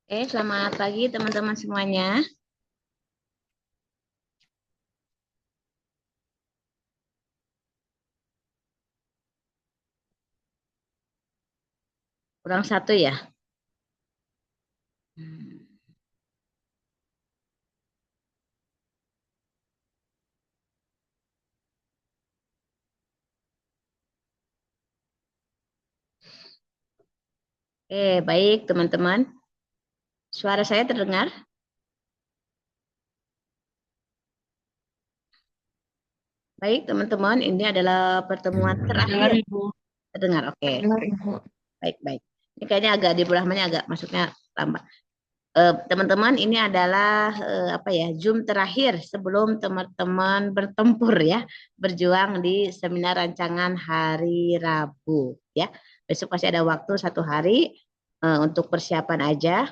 Selamat pagi teman-teman semuanya. Kurang satu ya. Hmm. Baik teman-teman. Suara saya terdengar? Baik teman-teman, ini adalah pertemuan Dengar terakhir. Ibu. Terdengar, oke. Dengar Ibu. Baik-baik. Ini kayaknya agak di Brahmanya agak masuknya lambat. Teman-teman, ini adalah apa ya, Zoom terakhir sebelum teman-teman bertempur ya, berjuang di seminar rancangan hari Rabu ya. Besok pasti ada waktu 1 hari untuk persiapan aja.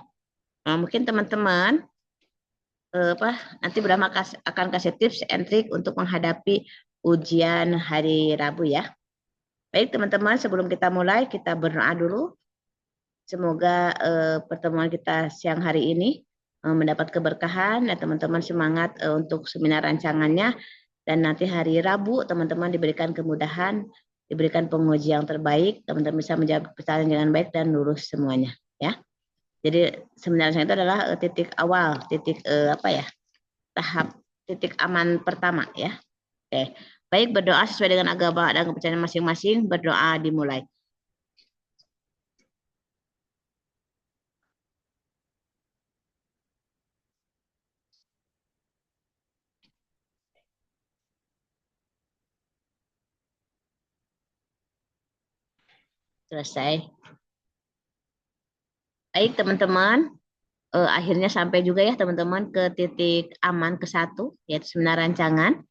Nah, mungkin teman-teman apa nanti Brahma akan kasih tips and trick untuk menghadapi ujian hari Rabu ya. Baik teman-teman, sebelum kita mulai kita berdoa dulu. Semoga pertemuan kita siang hari ini mendapat keberkahan dan teman-teman semangat untuk seminar rancangannya, dan nanti hari Rabu teman-teman diberikan kemudahan, diberikan penguji yang terbaik, teman-teman bisa menjawab pertanyaan dengan baik dan lulus semuanya ya. Jadi sebenarnya itu adalah titik awal, titik apa ya, tahap titik aman pertama ya. Oke. Baik, berdoa sesuai dengan agama dan kepercayaan masing-masing. Berdoa dimulai. Selesai. Baik, teman-teman. Akhirnya sampai juga ya teman-teman ke titik aman ke-1, yaitu seminar rancangan.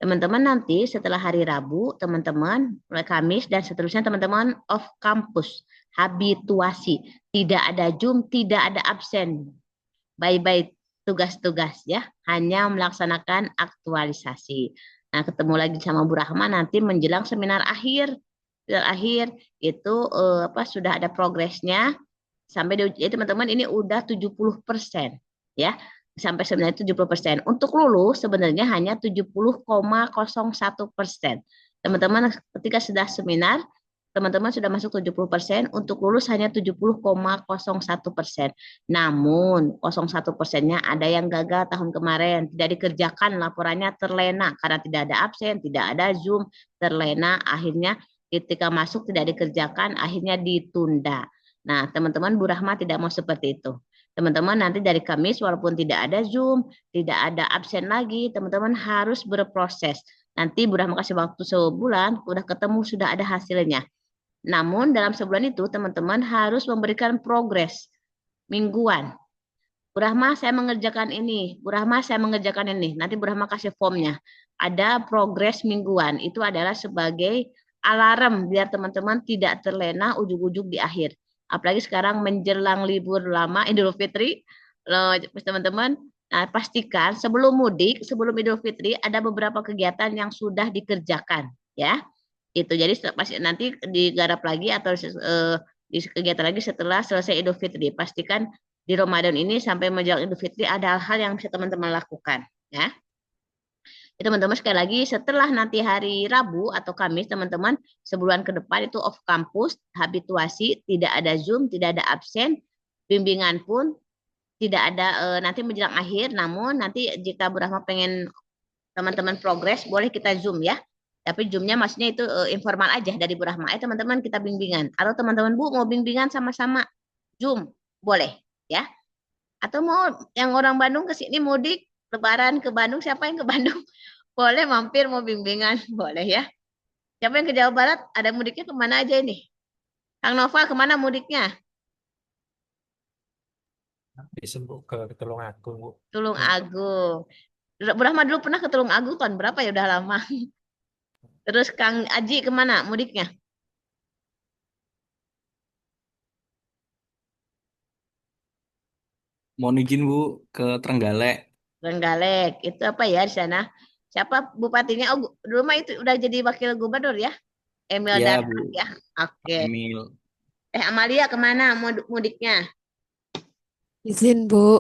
Teman-teman nanti setelah hari Rabu, teman-teman mulai Kamis dan seterusnya teman-teman off kampus, habituasi, tidak ada Zoom, tidak ada absen. Bye-bye tugas-tugas ya, hanya melaksanakan aktualisasi. Nah, ketemu lagi sama Bu Rahma nanti menjelang seminar akhir. Seminar akhir itu apa sudah ada progresnya sampai ya teman-teman ini udah 70% ya. Sampai sebenarnya 70%. Untuk lulus sebenarnya hanya 70,01%. Teman-teman ketika sudah seminar teman-teman sudah masuk 70%, untuk lulus hanya 70,01%. Namun 01%-nya ada yang gagal tahun kemarin, tidak dikerjakan laporannya, terlena karena tidak ada absen, tidak ada Zoom, terlena, akhirnya ketika masuk tidak dikerjakan, akhirnya ditunda. Nah, teman-teman Bu Rahma tidak mau seperti itu. Teman-teman nanti dari Kamis walaupun tidak ada Zoom, tidak ada absen lagi, teman-teman harus berproses. Nanti Bu Rahma kasih waktu sebulan, udah ketemu, sudah ada hasilnya. Namun dalam sebulan itu teman-teman harus memberikan progres mingguan. Bu Rahma saya mengerjakan ini, Bu Rahma saya mengerjakan ini. Nanti Bu Rahma kasih formnya. Ada progres mingguan. Itu adalah sebagai alarm biar teman-teman tidak terlena ujung-ujung di akhir. Apalagi sekarang menjelang libur lama Idul Fitri, teman-teman. Nah, pastikan sebelum mudik, sebelum Idul Fitri ada beberapa kegiatan yang sudah dikerjakan, ya. Itu jadi pasti nanti digarap lagi atau di kegiatan lagi setelah selesai Idul Fitri. Pastikan di Ramadan ini sampai menjelang Idul Fitri ada hal-hal yang bisa teman-teman lakukan ya. Teman-teman sekali lagi setelah nanti hari Rabu atau Kamis teman-teman sebulan ke depan itu off kampus, habituasi, tidak ada Zoom, tidak ada absen, bimbingan pun tidak ada nanti menjelang akhir. Namun nanti jika Bu Rahma pengen teman-teman progres boleh kita Zoom ya. Tapi Zoom-nya maksudnya itu informal aja dari Bu Rahma. Teman-teman kita bimbingan. Atau teman-teman Bu mau bimbingan sama-sama Zoom, boleh ya. Atau mau yang orang Bandung ke sini mudik, lebaran ke Bandung, siapa yang ke Bandung? Boleh mampir mau bimbingan, boleh ya. Siapa yang ke Jawa Barat, ada mudiknya kemana aja ini? Kang Nova kemana mudiknya? Disebut ke Tulungagung, Bu. Tulung Hmm. Agung. Bu Rahma dulu pernah ke Tulung Agung tahun berapa ya, udah lama. Terus Kang Aji kemana mudiknya? Mau izin, Bu, ke Trenggalek. Trenggalek. Itu apa ya di sana? Siapa bupatinya? Oh, dulu mah itu udah jadi wakil gubernur ya. Emil Ya, Dardak Bu. ya. Oke. Emil. Amalia kemana mudiknya? Izin Bu,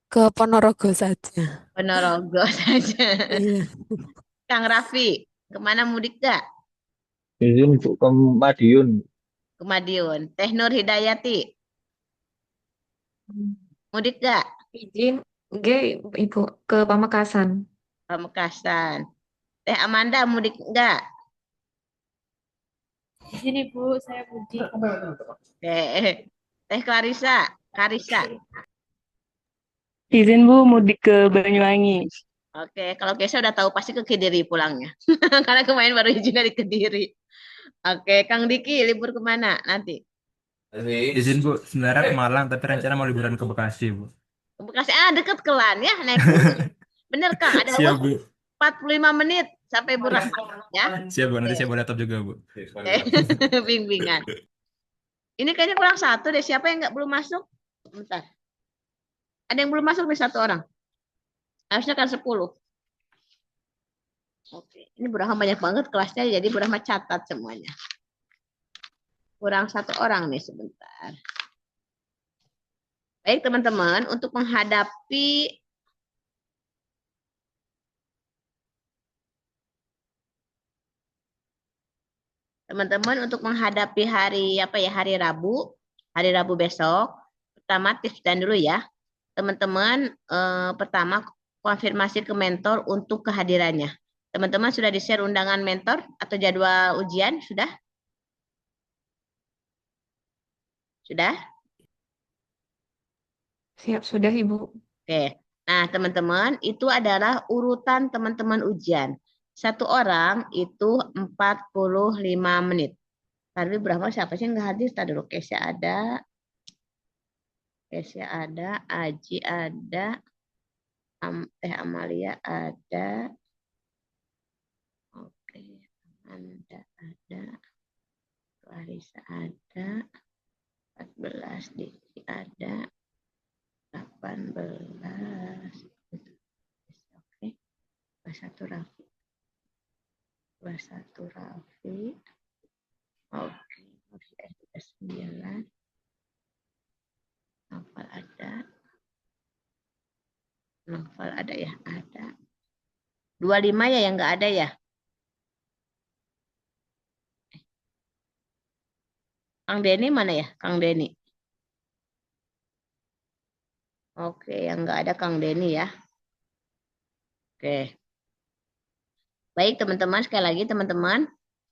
ke Ponorogo saja. Ponorogo saja. Iya. Kang Raffi, kemana mudik gak? Izin untuk ke Madiun. Ke Madiun. Teh Nur Hidayati, mudik gak? Izin, nggih, Ibu, ke Pamekasan. Pamekasan. Teh Amanda, mudik gak? Di sini Bu, saya Budi. Teh Clarissa, Karissa. Izin Bu, mudik ke Banyuwangi. Oke, kalau Kesha udah tahu pasti ke Kediri pulangnya. Karena kemarin baru izin dari Kediri. Oke, Kang Diki, libur kemana nanti? Izin Bu, sebenarnya ke Malang tapi rencana mau liburan ke Bekasi Bu. Ke Bekasi, deket Kelan ya, naik gunung. Bener Kang, ada Siap waktu Bu, 45 menit sampai Burangkot ya. siap Bu. Oke, Nanti saya bawa laptop juga Bu. oke. Bimbingan. Ini kayaknya kurang satu deh. Siapa yang nggak belum masuk? Bentar. Ada yang belum masuk nih satu orang. Harusnya kan 10. Oke. Ini Burahma banyak banget kelasnya, jadi Burahma catat semuanya. Kurang satu orang nih sebentar. Baik teman-teman, untuk menghadapi hari apa ya, hari Rabu besok, pertama tips dan dulu ya. Teman-teman, pertama konfirmasi ke mentor untuk kehadirannya. Teman-teman sudah di-share undangan mentor atau jadwal ujian? Sudah? Sudah? Siap, sudah Ibu. Oke. Nah, teman-teman, itu adalah urutan teman-teman ujian. Satu orang itu 45 menit. Tadi berapa siapa sih yang nggak hadir? Tadi dulu Kesia ada, Aji ada, Teh Amalia ada, oke, Anda ada, Clarissa ada, 14 Diki ada, 18. Oke, 21 Raffi. 21 Raffi. Oke, masih ada 9. Novel ada. Novel ada ya? Ada. 25 ya yang nggak ada ya? Kang Denny mana ya? Kang Denny. Oke, yang nggak ada Kang Denny ya. Oke. Baik teman-teman, sekali lagi teman-teman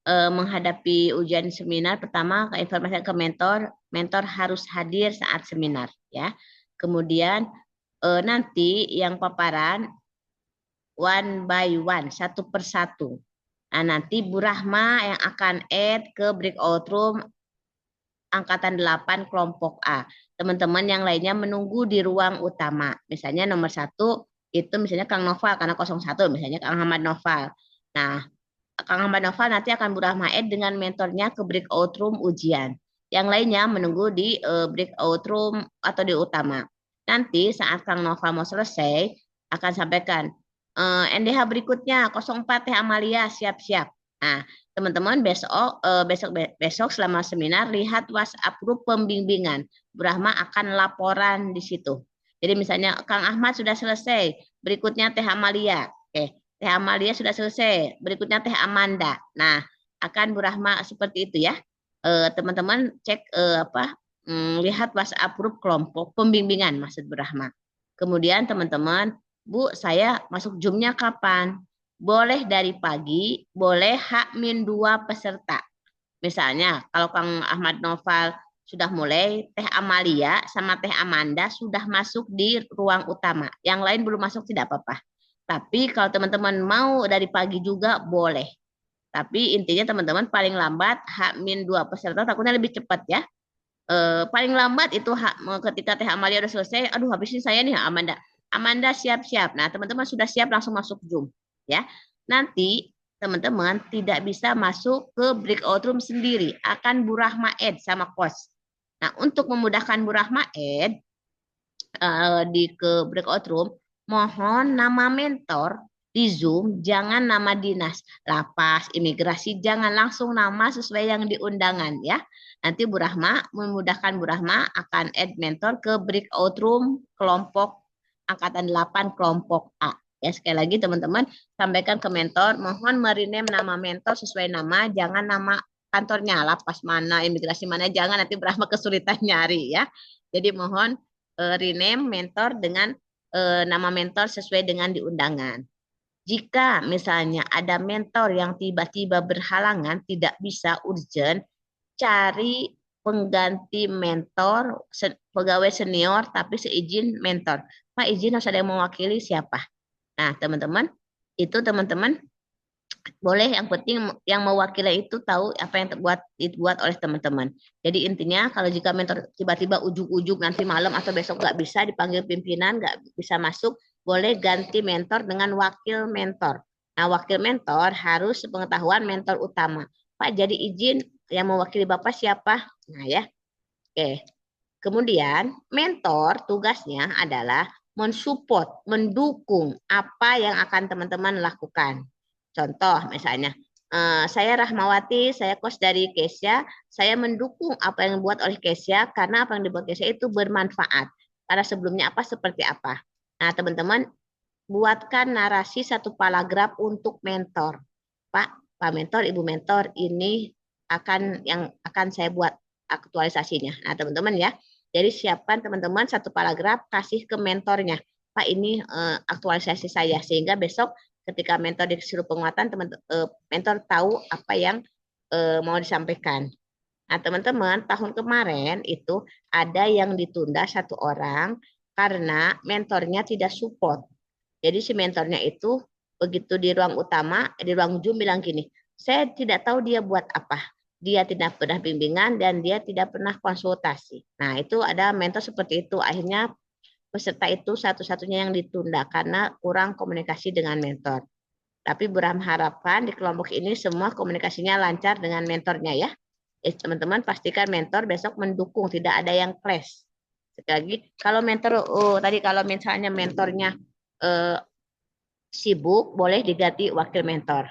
menghadapi ujian seminar pertama informasi ke mentor, mentor harus hadir saat seminar ya. Kemudian nanti yang paparan one by one, satu persatu. Nah, nanti Bu Rahma yang akan add ke breakout room angkatan 8 kelompok A. Teman-teman yang lainnya menunggu di ruang utama. Misalnya nomor 1 itu misalnya Kang Noval karena 01 misalnya Kang Ahmad Noval. Nah, Kang Ahmad Noval nanti akan Bu Rahma add dengan mentornya ke breakout room ujian. Yang lainnya menunggu di breakout room atau di utama. Nanti saat Kang Noval mau selesai akan sampaikan NDH berikutnya 04 Teh Amalia siap-siap. Nah, teman-teman besok selama seminar lihat WhatsApp grup pembimbingan. Brahma akan laporan di situ. Jadi misalnya Kang Ahmad sudah selesai, berikutnya Teh Amalia. Oke, Teh Amalia sudah selesai, berikutnya Teh Amanda. Nah, akan Bu Rahma seperti itu ya. Teman-teman cek lihat WhatsApp grup kelompok pembimbingan maksud Bu Rahma. Kemudian teman-teman, Bu, saya masuk Zoom-nya kapan? Boleh dari pagi, boleh H-2 peserta. Misalnya, kalau Kang Ahmad Noval sudah mulai, Teh Amalia sama Teh Amanda sudah masuk di ruang utama. Yang lain belum masuk tidak apa-apa. Tapi kalau teman-teman mau dari pagi juga boleh. Tapi intinya teman-teman paling lambat H-2 peserta takutnya lebih cepat ya. Paling lambat itu ketika Teh Amalia udah selesai, aduh habis ini saya nih Amanda. Amanda siap-siap. Nah, teman-teman sudah siap langsung masuk Zoom ya. Nanti teman-teman tidak bisa masuk ke breakout room sendiri, akan Bu Rahma add sama coach. Nah, untuk memudahkan Bu Rahma add di ke breakout room, mohon nama mentor di Zoom jangan nama dinas, lapas, imigrasi, jangan langsung nama sesuai yang di undangan ya. Nanti Bu Rahma memudahkan Bu Rahma akan add mentor ke breakout room kelompok angkatan 8 kelompok A. Ya, sekali lagi teman-teman sampaikan ke mentor, mohon merename nama mentor sesuai nama, jangan nama kantornya, lapas mana, imigrasi mana, jangan nanti Bu Rahma kesulitan nyari ya. Jadi mohon rename mentor dengan nama mentor sesuai dengan di undangan. Jika misalnya ada mentor yang tiba-tiba berhalangan, tidak bisa urgent, cari pengganti mentor, pegawai senior tapi seizin mentor. Pak, izin harus ada yang mewakili siapa? Nah, teman-teman, itu teman-teman boleh, yang penting yang mewakili itu tahu apa yang dibuat oleh teman-teman. Jadi intinya kalau jika mentor tiba-tiba ujuk-ujuk nanti malam atau besok nggak bisa dipanggil pimpinan, nggak bisa masuk, boleh ganti mentor dengan wakil mentor. Nah, wakil mentor harus sepengetahuan mentor utama. Pak, jadi izin yang mewakili Bapak siapa? Nah ya, oke. Kemudian mentor tugasnya adalah mensupport, mendukung apa yang akan teman-teman lakukan. Contoh misalnya, saya Rahmawati, saya coach dari Kesya, saya mendukung apa yang dibuat oleh Kesya karena apa yang dibuat Kesya itu bermanfaat. Karena sebelumnya apa, seperti apa. Nah teman-teman, buatkan narasi satu paragraf untuk mentor. Pak Mentor, Ibu Mentor, ini yang akan saya buat aktualisasinya. Nah teman-teman ya, jadi siapkan teman-teman satu paragraf, kasih ke mentornya. Pak, ini aktualisasi saya, sehingga besok ketika mentor disuruh penguatan, mentor tahu apa yang mau disampaikan. Nah, teman-teman, tahun kemarin itu ada yang ditunda satu orang karena mentornya tidak support. Jadi si mentornya itu begitu di ruang utama, di ruang Zoom bilang gini, saya tidak tahu dia buat apa. Dia tidak pernah bimbingan dan dia tidak pernah konsultasi. Nah, itu ada mentor seperti itu. Akhirnya peserta itu satu-satunya yang ditunda karena kurang komunikasi dengan mentor. Tapi Burham harapkan di kelompok ini semua komunikasinya lancar dengan mentornya ya. Teman-teman pastikan mentor besok mendukung, tidak ada yang clash. Sekali lagi, kalau mentor, tadi kalau misalnya mentornya sibuk, boleh diganti wakil mentor.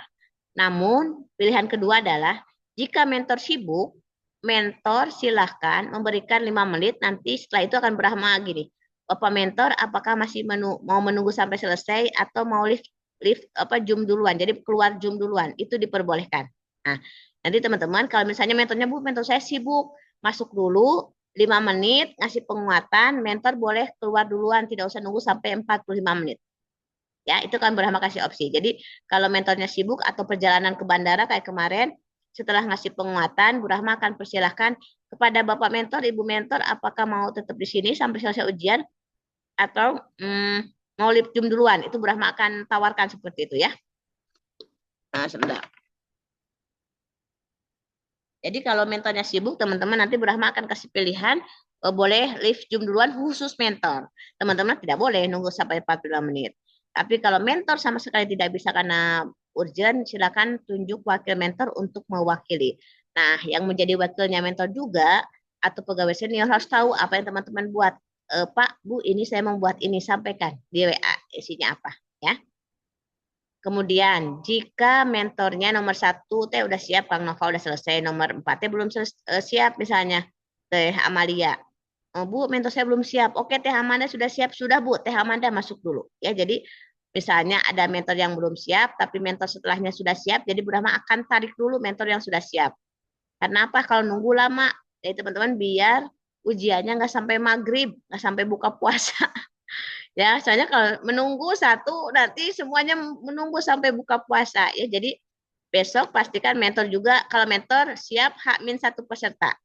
Namun pilihan kedua adalah jika mentor sibuk, mentor silahkan memberikan 5 menit, nanti setelah itu akan Brahma gini. Bapak mentor, apakah masih mau menunggu sampai selesai atau mau lift Zoom duluan? Jadi keluar Zoom duluan, itu diperbolehkan. Nah, nanti teman-teman kalau misalnya mentornya, Bu, mentor saya sibuk, masuk dulu 5 menit, ngasih penguatan, mentor boleh keluar duluan, tidak usah nunggu sampai 45 menit. Ya, itu kan Brahma kasih opsi. Jadi kalau mentornya sibuk atau perjalanan ke bandara kayak kemarin, setelah ngasih penguatan, Bu Rahma akan persilahkan kepada Bapak mentor, Ibu mentor, apakah mau tetap di sini sampai selesai ujian atau mau live Zoom duluan. Itu Bu Rahma akan tawarkan seperti itu ya. Nah, sebentar. Jadi kalau mentornya sibuk, teman-teman nanti Bu Rahma akan kasih pilihan, boleh live Zoom duluan khusus mentor. Teman-teman tidak boleh nunggu sampai 45 menit. Tapi kalau mentor sama sekali tidak bisa karena urgent, silakan tunjuk wakil mentor untuk mewakili. Nah, yang menjadi wakilnya mentor juga atau pegawai senior harus tahu apa yang teman-teman buat. Pak, Bu, ini saya membuat ini, sampaikan di WA isinya apa, ya. Kemudian, jika mentornya nomor 1 Teh udah siap, Kang Nova udah selesai, nomor 4 Teh belum siap misalnya, Teh Amalia. Bu, mentor saya belum siap. Oke, Teh Amanda sudah siap. Sudah, Bu. Teh Amanda masuk dulu. Ya, jadi misalnya ada mentor yang belum siap, tapi mentor setelahnya sudah siap, jadi Bu Rahma akan tarik dulu mentor yang sudah siap. Karena apa? Kalau nunggu lama, jadi teman-teman biar ujiannya nggak sampai maghrib, nggak sampai buka puasa. Ya, soalnya kalau menunggu satu, nanti semuanya menunggu sampai buka puasa. Ya, jadi besok pastikan mentor juga, kalau mentor siap H-1 peserta.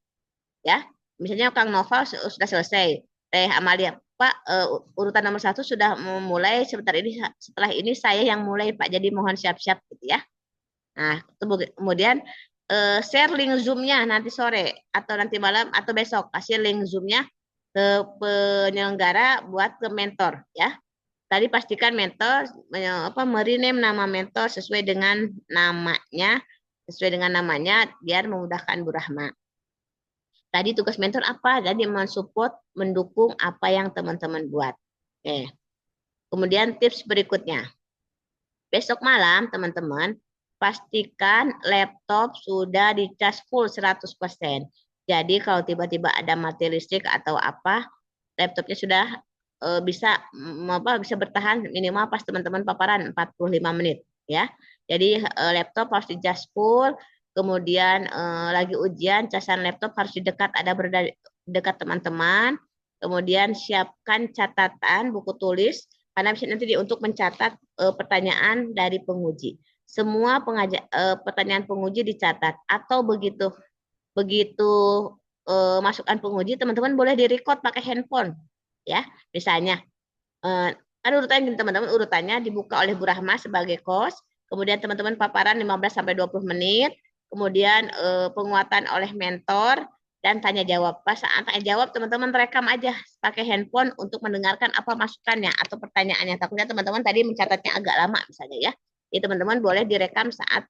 Ya, misalnya Kang Nova sudah selesai, Teh Amalia, Pak, urutan nomor 1 sudah memulai, sebentar ini, setelah ini saya yang mulai Pak, jadi mohon siap-siap gitu ya. Nah, kemudian share link Zoom-nya nanti sore atau nanti malam atau besok, kasih link Zoom-nya ke penyelenggara buat ke mentor ya. Tadi pastikan mentor merename nama mentor sesuai dengan namanya biar memudahkan Bu Rahma. Tadi tugas mentor apa? Jadi mensupport, mendukung apa yang teman-teman buat. Oke. Kemudian tips berikutnya. Besok malam, teman-teman, pastikan laptop sudah dicas full 100%. Jadi kalau tiba-tiba ada mati listrik atau apa, laptopnya sudah bisa bisa bertahan minimal pas teman-teman paparan 45 menit ya. Jadi laptop harus dicas full, kemudian lagi ujian casan laptop harus di dekat ada berada dekat teman-teman. Kemudian siapkan catatan buku tulis karena bisa nanti untuk mencatat pertanyaan dari penguji. Semua pertanyaan penguji dicatat atau begitu begitu masukan penguji teman-teman boleh direcord pakai handphone ya. Misalnya kan urutannya teman-teman urutannya dibuka oleh Bu Rahma sebagai host, kemudian teman-teman paparan 15 sampai 20 menit, kemudian penguatan oleh mentor dan tanya jawab. Pas saat tanya jawab teman-teman rekam aja pakai handphone untuk mendengarkan apa masukannya atau pertanyaannya. Takutnya teman-teman tadi mencatatnya agak lama misalnya ya. Jadi teman-teman boleh direkam saat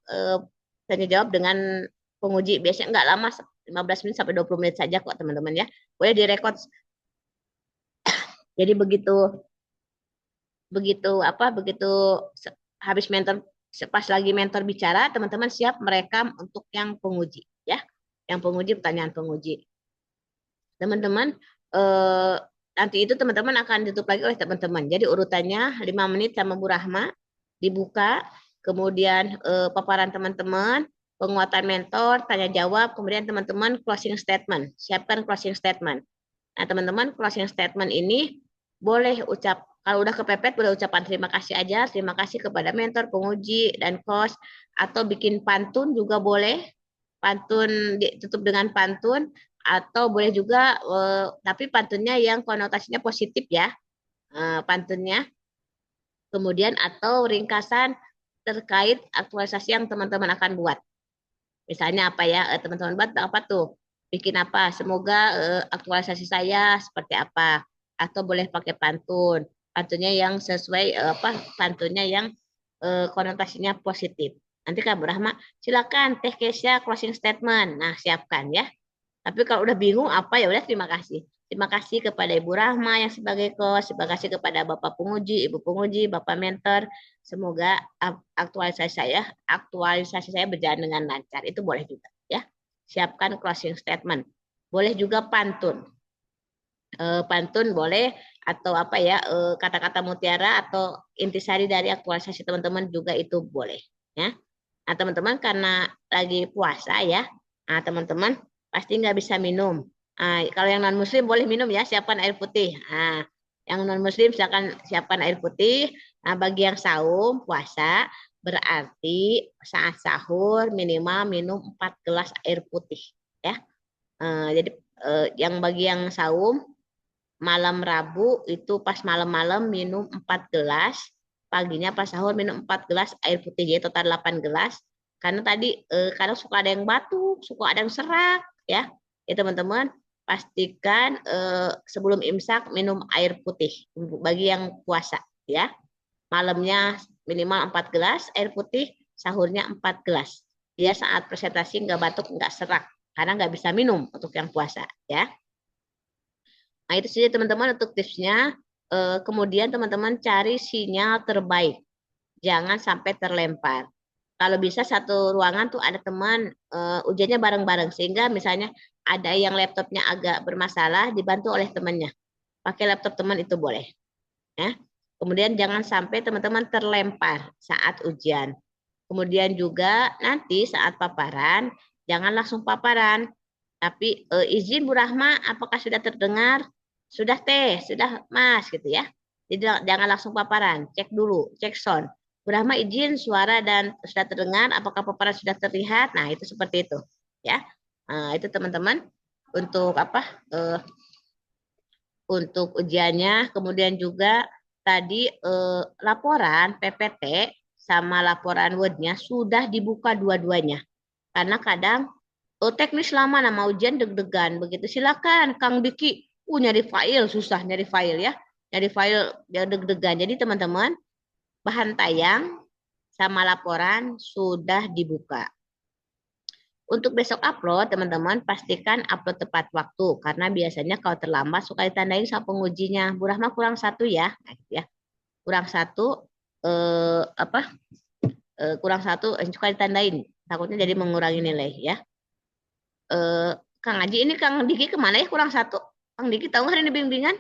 tanya jawab dengan penguji. Biasanya enggak lama 15 menit sampai 20 menit saja kok teman-teman ya. Boleh direkod. Jadi begitu habis mentor pas lagi mentor bicara teman-teman siap merekam untuk yang penguji ya, yang penguji pertanyaan penguji teman-teman nanti itu teman-teman akan ditutup lagi oleh teman-teman. Jadi urutannya 5 menit sama Bu Rahma dibuka, kemudian paparan teman-teman, penguatan mentor, tanya jawab, kemudian teman-teman closing statement, siapkan closing statement. Nah teman-teman closing statement ini boleh kalau udah kepepet boleh ucapan terima kasih aja, terima kasih kepada mentor, penguji, dan coach, atau bikin pantun juga boleh, pantun ditutup dengan pantun, atau boleh juga, tapi pantunnya yang konotasinya positif ya, pantunnya. Kemudian atau ringkasan terkait aktualisasi yang teman-teman akan buat. Misalnya apa ya, teman-teman buat apa tuh? Bikin apa? Semoga aktualisasi saya seperti apa? Atau boleh pakai pantun. Pantunnya yang sesuai pantunnya yang konotasinya positif. Nanti Kak Brahma, silakan Teh Kesya closing statement. Nah, siapkan ya. Tapi kalau udah bingung apa ya udah terima kasih. Terima kasih kepada Ibu Rahma yang sebagai coach, terima kasih kepada Bapak penguji, Ibu penguji, Bapak mentor. Semoga aktualisasi saya berjalan dengan lancar. Itu boleh juga ya. Siapkan closing statement. Boleh juga pantun. Pantun boleh atau apa ya kata-kata mutiara atau intisari dari aktualisasi teman-teman juga itu boleh ya. Nah teman-teman karena lagi puasa ya, nah teman-teman pasti nggak bisa minum. Nah, kalau yang non muslim boleh minum ya, siapkan air putih. Nah, yang non muslim silakan siapkan air putih. Nah bagi yang saum puasa berarti saat sahur minimal minum 4 gelas air putih ya. Jadi yang bagi yang saum malam Rabu itu pas malam-malam minum 4 gelas, paginya pas sahur minum 4 gelas air putih, jadi total 8 gelas. Karena tadi kadang suka ada yang batuk, suka ada yang serak ya. Ya teman-teman, pastikan sebelum imsak minum air putih bagi yang puasa ya. Malamnya minimal 4 gelas air putih, sahurnya 4 gelas. Dia saat presentasi nggak batuk, nggak serak karena nggak bisa minum untuk yang puasa ya. Nah, itu saja teman-teman untuk tipsnya. Kemudian teman-teman cari sinyal terbaik. Jangan sampai terlempar. Kalau bisa satu ruangan tuh ada teman ujiannya bareng-bareng. Sehingga misalnya ada yang laptopnya agak bermasalah, dibantu oleh temannya. Pakai laptop teman itu boleh. Ya. Kemudian jangan sampai teman-teman terlempar saat ujian. Kemudian juga nanti saat paparan, jangan langsung paparan. Tapi izin Bu Rahma, apakah sudah terdengar? Sudah Teh, sudah Mas gitu ya. Jadi jangan langsung paparan, cek dulu, cek sound. Bu Rahma izin suara dan sudah terdengar, apakah paparan sudah terlihat? Nah, itu seperti itu ya. Nah, itu teman-teman untuk untuk ujiannya, kemudian juga tadi laporan PPT sama laporan Word-nya sudah dibuka dua-duanya. Karena kadang teknis lama nama ujian deg-degan begitu. Silakan Kang Diki. Nyari file susah nyari file ya. Nyari file ya deg-degan. Jadi teman-teman, bahan tayang sama laporan sudah dibuka. Untuk besok upload, teman-teman pastikan upload tepat waktu karena biasanya kalau terlambat suka ditandain sama pengujinya. Bu Rahma kurang 1 ya. Nah, gitu ya. Kurang 1 apa kurang satu suka ditandain, takutnya jadi mengurangi nilai ya. Kang Aji, ini Kang Diki kemana ya kurang satu? Kang Diki tahu nggak hari ini bimbingan?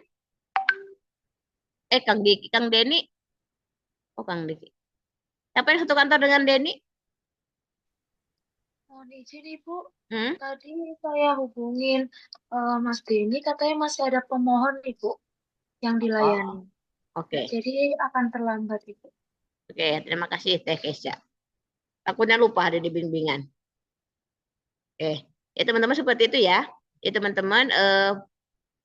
Kang Diki, Kang Deni. Oh, Kang Diki. Siapa yang satu kantor dengan Deni? Mohon izin Ibu, Hmm? tadi saya hubungin Mas Denny, katanya masih ada pemohon Ibu yang dilayani. Oke. Jadi akan terlambat Ibu. Oke, terima kasih Teh Kesha. Takutnya lupa ada di bimbingan. Oke, ya teman-teman seperti itu ya. Ya teman-teman,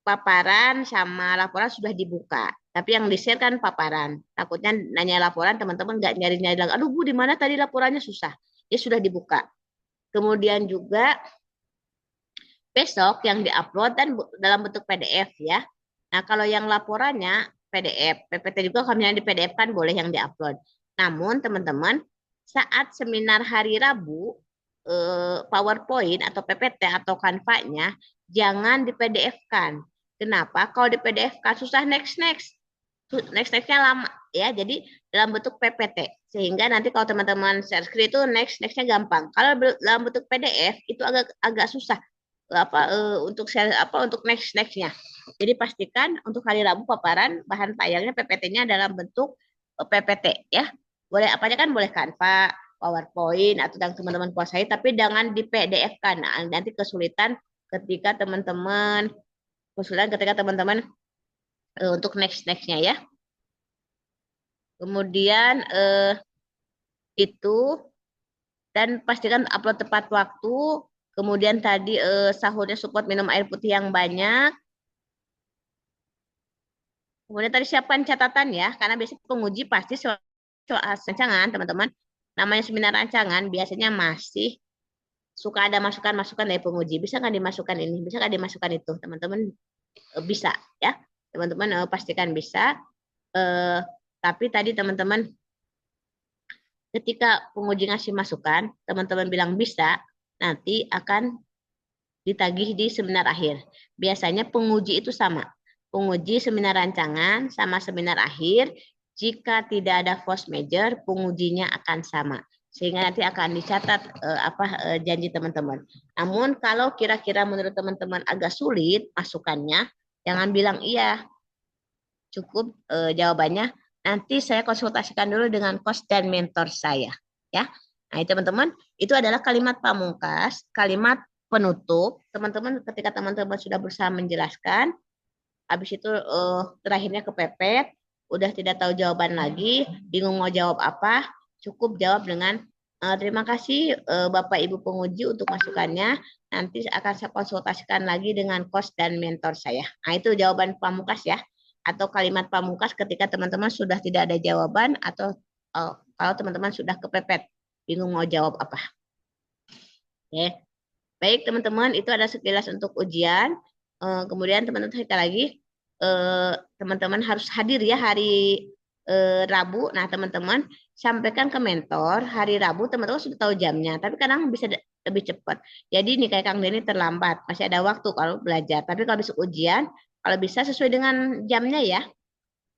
paparan sama laporan sudah dibuka. Tapi yang di-share kan paparan. Takutnya nanya laporan, teman-teman nggak nyari-nyari lagi. Aduh Bu, di mana tadi laporannya susah. Ya sudah dibuka. Kemudian juga besok yang diupload dan dalam bentuk PDF ya. Nah, kalau yang laporannya PDF, PPT juga kami yang di PDF kan boleh yang diupload. Namun teman-teman, saat seminar hari Rabu, PowerPoint atau PPT atau Canva-nya jangan di PDF-kan. Kenapa? Kalau di PDF-kan susah next-nya lama ya. Jadi dalam bentuk PPT sehingga nanti kalau teman-teman share screen itu next-nya gampang. Kalau dalam bentuk PDF itu agak susah untuk share untuk nextnya. Jadi pastikan untuk hari Rabu paparan bahan tayangnya PPT-nya dalam bentuk PPT ya. Boleh apanya kan boleh Canva, PowerPoint atau yang teman-teman kuasai tapi jangan di PDF kan. Nah, nanti kesulitan ketika teman-teman untuk nextnya ya. Kemudian itu dan pastikan upload tepat waktu. Kemudian tadi sahurnya support minum air putih yang banyak. Kemudian tadi siapkan catatan ya, karena biasanya penguji pasti soal rancangan teman-teman. Namanya seminar rancangan biasanya masih suka ada masukan-masukan dari penguji. Bisa nggak dimasukkan ini? Bisa nggak dimasukkan itu? Teman-teman bisa ya. Teman-teman pastikan bisa. Tapi tadi teman-teman ketika penguji ngasih masukan, teman-teman bilang bisa, nanti akan ditagih di seminar akhir. Biasanya penguji itu sama. Penguji seminar rancangan sama seminar akhir, jika tidak ada force major, pengujinya akan sama. Sehingga nanti akan dicatat janji teman-teman. Namun kalau kira-kira menurut teman-teman agak sulit masukannya, jangan bilang iya. Cukup jawabannya nanti saya konsultasikan dulu dengan coach dan mentor saya, ya. Nah, teman-teman, itu adalah kalimat pamungkas, kalimat penutup. Teman-teman ketika teman-teman sudah berusaha menjelaskan, habis itu terakhirnya kepepet, udah tidak tahu jawaban lagi, bingung mau jawab apa, cukup jawab dengan terima kasih Bapak Ibu penguji untuk masukannya. Nanti akan saya konsultasikan lagi dengan coach dan mentor saya. Nah, itu jawaban pamungkas ya. Atau kalimat pamungkas ketika teman-teman sudah tidak ada jawaban atau kalau teman-teman sudah kepepet, bingung mau jawab apa. Oke. Baik teman-teman, itu ada sekilas untuk ujian. Kemudian teman-teman sekali lagi, teman-teman harus hadir ya hari Rabu. Nah teman-teman sampaikan ke mentor hari Rabu, teman-teman sudah tahu jamnya. Tapi kadang bisa lebih cepat. Jadi nih kayak Kang Denny terlambat, masih ada waktu kalau belajar. Tapi kalau besok ujian, kalau bisa sesuai dengan jamnya ya.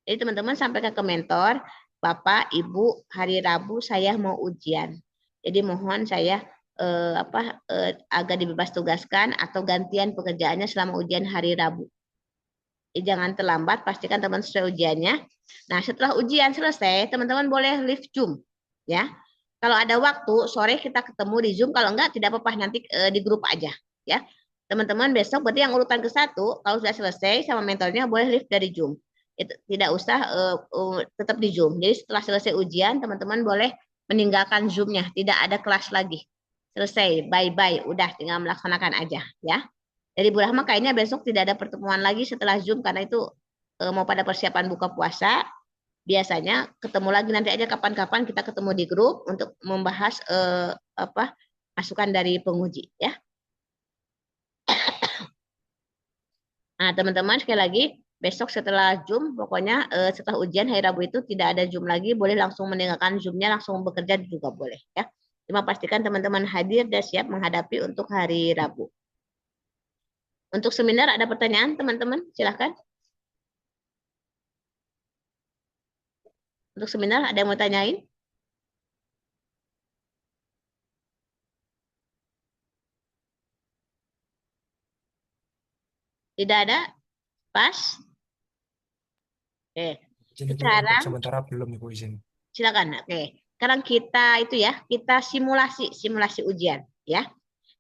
Jadi teman-teman sampaikan ke mentor, Bapak, Ibu, hari Rabu saya mau ujian. Jadi mohon saya agak dibebas tugaskan atau gantian pekerjaannya selama ujian hari Rabu. Jadi jangan terlambat, pastikan teman sesuai ujiannya. Nah, setelah ujian selesai, teman-teman boleh live Zoom, ya. Kalau ada waktu sore kita ketemu di Zoom, kalau enggak tidak apa-apa nanti di grup aja, ya. Teman-teman besok berarti yang urutan ke-1 kalau sudah selesai sama mentornya boleh live dari Zoom. Itu tidak usah tetap di Zoom. Jadi setelah selesai ujian, teman-teman boleh meninggalkan Zoom-nya, tidak ada kelas lagi. Selesai, bye-bye, udah tinggal melaksanakan aja, ya. Jadi Bu Rahma kayaknya besok tidak ada pertemuan lagi setelah Zoom karena itu mau pada persiapan buka puasa. Biasanya ketemu lagi nanti aja kapan-kapan kita ketemu di grup untuk membahas masukan dari penguji ya. Nah, teman-teman sekali lagi besok setelah Zoom pokoknya setelah ujian hari Rabu itu tidak ada Zoom lagi, boleh langsung meninggalkan Zoom-nya langsung bekerja juga boleh ya. Cuma pastikan teman-teman hadir dan siap menghadapi untuk hari Rabu. Untuk seminar ada pertanyaan teman-teman? Silakan. Untuk seminar ada yang mau tanyain? Tidak ada? Pas? Oke. Izin Ibu, untuk Sekarang sementara belum Ibu izin. silakan. Oke. Sekarang kita itu ya, kita simulasi ujian ya.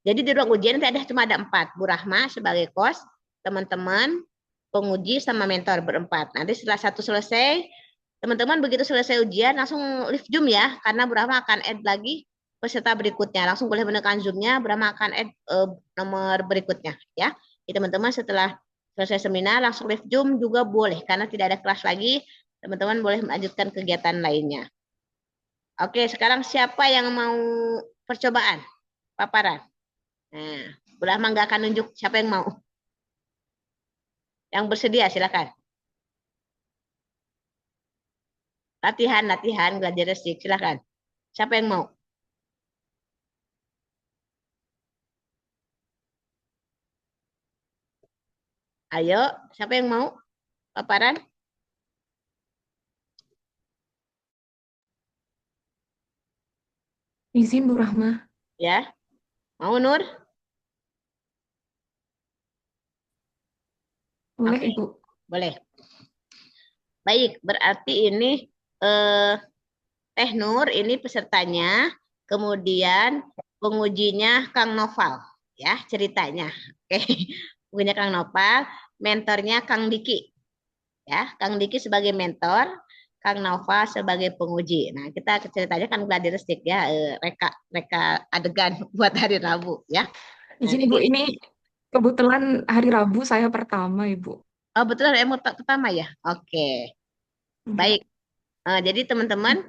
Jadi di ruang ujian nanti cuma ada 4. Bu Rahma sebagai kos, teman-teman, penguji sama mentor berempat. Nanti setelah satu selesai, teman-teman begitu selesai ujian langsung live Zoom ya, karena Bu Rahma akan add lagi peserta berikutnya. Langsung boleh menekan Zoom-nya, Bu Rahma akan add nomor berikutnya ya. Jadi teman-teman setelah selesai seminar langsung live Zoom juga boleh, karena tidak ada kelas lagi, teman-teman boleh melanjutkan kegiatan lainnya. Oke, sekarang siapa yang mau percobaan? Paparan. Nah, Bu Rahma nggak akan nunjuk siapa yang mau. Yang bersedia silakan. Latihan, gladiresik, silakan. Siapa yang mau? Ayo, siapa yang mau paparan? Izin Bu Rahma. Ya, mau Nur? Boleh Oke. Ibu. Boleh. Baik, berarti ini eh, Teh Nur ini pesertanya, kemudian pengujinya Kang Noval, ya ceritanya. Oke, pengujinya Kang Noval, mentornya Kang Diki, ya Kang Diki sebagai mentor, Kang Noval sebagai penguji. Nah, kita ceritanya kan gladiresik ya, reka reka adegan buat hari Rabu, ya. Nah, Izin jadi, Ibu, ini kebetulan hari Rabu saya pertama Ibu. oh betul yang pertama ya. Oke, baik. Jadi teman-teman.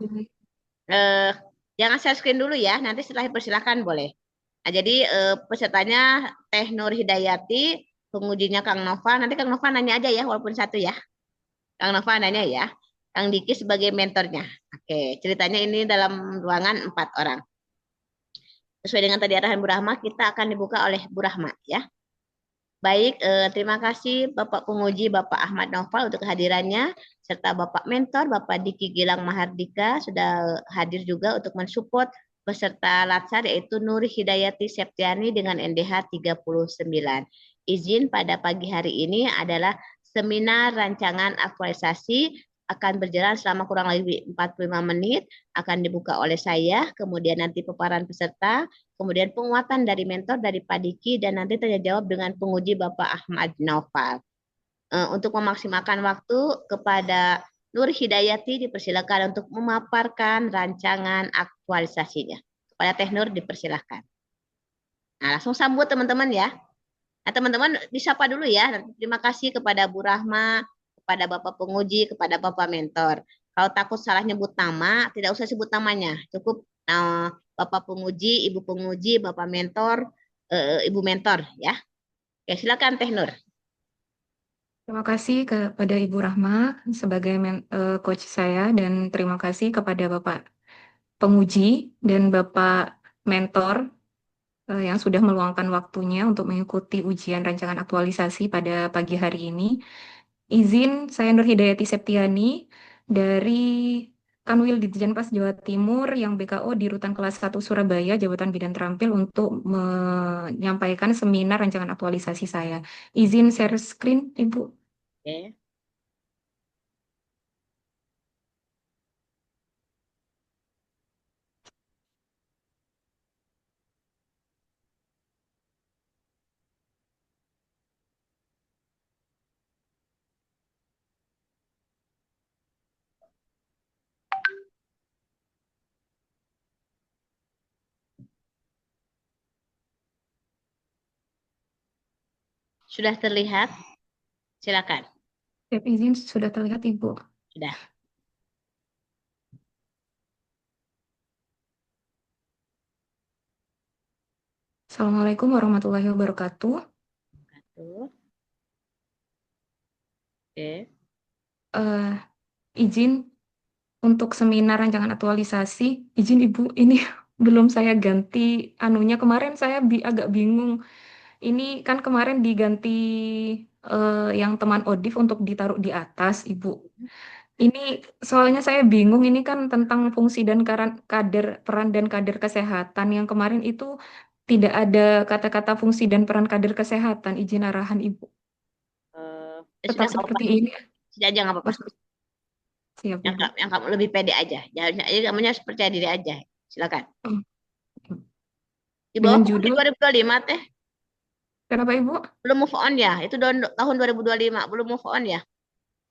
Eh, jangan share screen dulu ya, nanti setelah persilakan boleh. Nah, jadi pesertanya Teh Nur Hidayati, pengujinya Kang Nova. Nanti Kang Nova nanya aja ya, walaupun satu ya. Kang Nova nanya ya. Kang Diki sebagai mentornya. Oke, ceritanya ini dalam ruangan 4 orang. Sesuai dengan tadi arahan Bu Rahma, kita akan dibuka oleh Bu Rahma ya. Baik, terima kasih Bapak Penguji Bapak Ahmad Noval untuk kehadirannya, serta Bapak Mentor Bapak Diki Gilang Mahardika sudah hadir juga untuk mensupport peserta Latsar yaitu Nur Hidayati Septiani dengan NDH 39. Izin pada pagi hari ini adalah seminar rancangan aktualisasi akan berjalan selama kurang lebih 45 menit, akan dibuka oleh saya, kemudian nanti paparan peserta, kemudian penguatan dari mentor dari Pak Diki, dan nanti tanya jawab dengan penguji Bapak Ahmad Naufal. Untuk memaksimalkan waktu kepada Nur Hidayati dipersilakan untuk memaparkan rancangan aktualisasinya. Kepada Teh Nur dipersilakan. Nah, langsung sambut teman-teman ya. Nah, teman-teman disapa dulu ya. Terima kasih kepada Bu Rahma, kepada Bapak Penguji, kepada Bapak Mentor. Kalau takut salah nyebut nama, tidak usah sebut namanya. Cukup Bapak Penguji, Ibu Penguji, Bapak Mentor, Ibu Mentor ya. Oke, silakan Teh Nur. Terima kasih kepada Ibu Rahma sebagai coach saya, dan terima kasih kepada Bapak Penguji dan Bapak Mentor yang sudah meluangkan waktunya untuk mengikuti ujian rancangan aktualisasi pada pagi hari ini. Izin, saya Nur Hidayati Septiani dari Kanwil Ditjenpas Jawa Timur yang BKO di Rutan Kelas 1 Surabaya, Jabatan Bidan Terampil, untuk menyampaikan seminar rancangan aktualisasi saya. Izin share screen, Ibu. Oke. Sudah terlihat? Silakan. Izin, sudah terlihat Ibu. Sudah. Assalamualaikum warahmatullahi wabarakatuh. Oke. Izin untuk seminar rancangan aktualisasi. Izin Ibu, ini belum saya ganti anunya. Kemarin saya agak bingung. Ini kan kemarin diganti yang teman Odif untuk ditaruh di atas, Ibu. Ini soalnya saya bingung ini kan tentang fungsi dan peran dan kader kesehatan yang kemarin itu tidak ada kata-kata fungsi dan peran kader kesehatan. Izin arahan Ibu. Ya sudah Tetap nggak apa-apa. seperti ini. Sudah aja nggak apa-apa. Oh, siap Yang, Ibu. yang kamu lebih pede aja. Jadi kamu harus percaya diri aja. Silakan. Oh, Di bawah dengan kamu di judul 2025 teh kenapa Ibu? belum move on ya? Itu tahun 2025 belum move on ya?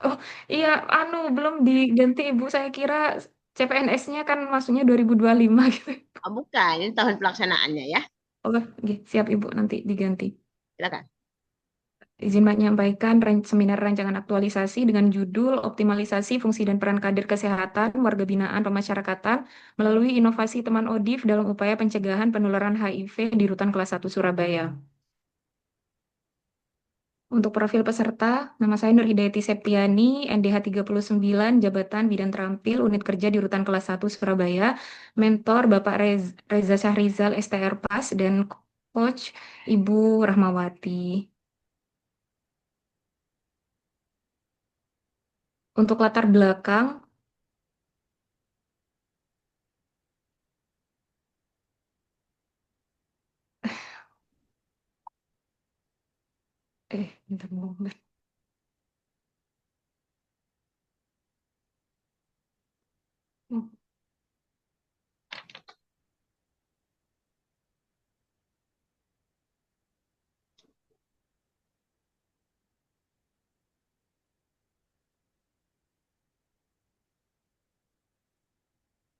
Oh iya, belum diganti Ibu. Saya kira CPNS-nya kan maksudnya 2025 gitu. Oh, bukan, ini tahun pelaksanaannya ya. Oh, oke, siap Ibu, nanti diganti. Silakan. Izin menyampaikan seminar rancangan aktualisasi dengan judul Optimalisasi Fungsi dan Peran Kader Kesehatan Warga Binaan Pemasyarakatan melalui inovasi teman ODIF dalam upaya pencegahan penularan HIV di Rutan Kelas 1 Surabaya. Untuk profil peserta, nama saya Nur Hidayati Septiani, NDH 39, Jabatan Bidan Terampil, Unit Kerja di Rutan Kelas 1 Surabaya, Mentor Bapak Reza Syahrizal STR PAS, dan Coach Ibu Rahmawati. Untuk latar belakang, bentar, bentar.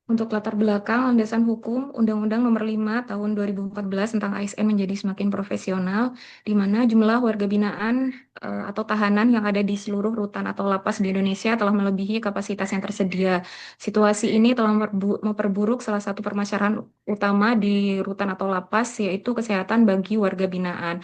Untuk latar belakang, landasan hukum, Undang-Undang Nomor 5 Tahun 2014 tentang ASN menjadi semakin profesional, di mana jumlah warga binaan atau tahanan yang ada di seluruh rutan atau lapas di Indonesia telah melebihi kapasitas yang tersedia. Situasi ini telah memperburuk salah satu permasalahan utama di rutan atau lapas, yaitu kesehatan bagi warga binaan.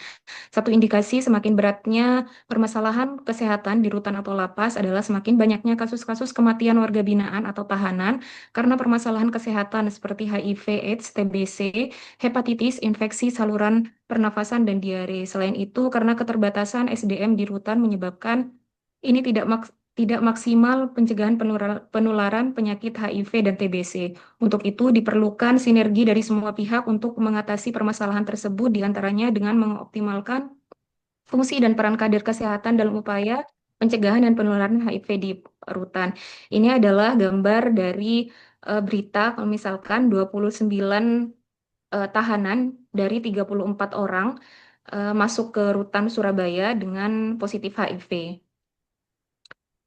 Satu indikasi semakin beratnya permasalahan kesehatan di rutan atau lapas adalah semakin banyaknya kasus-kasus kematian warga binaan atau tahanan karena permasalahan kesehatan seperti HIV, AIDS, TBC, hepatitis, infeksi saluran pernafasan, dan diare. Selain itu, karena keterbatasan SDM di rutan menyebabkan ini tidak maksimal pencegahan penularan penyakit HIV dan TBC. Untuk itu, diperlukan sinergi dari semua pihak untuk mengatasi permasalahan tersebut, diantaranya dengan mengoptimalkan fungsi dan peran kader kesehatan dalam upaya pencegahan dan penularan HIV di rutan. Ini adalah gambar dari berita, kalau misalkan 29 tahanan dari 34 orang masuk ke rutan Surabaya dengan positif HIV.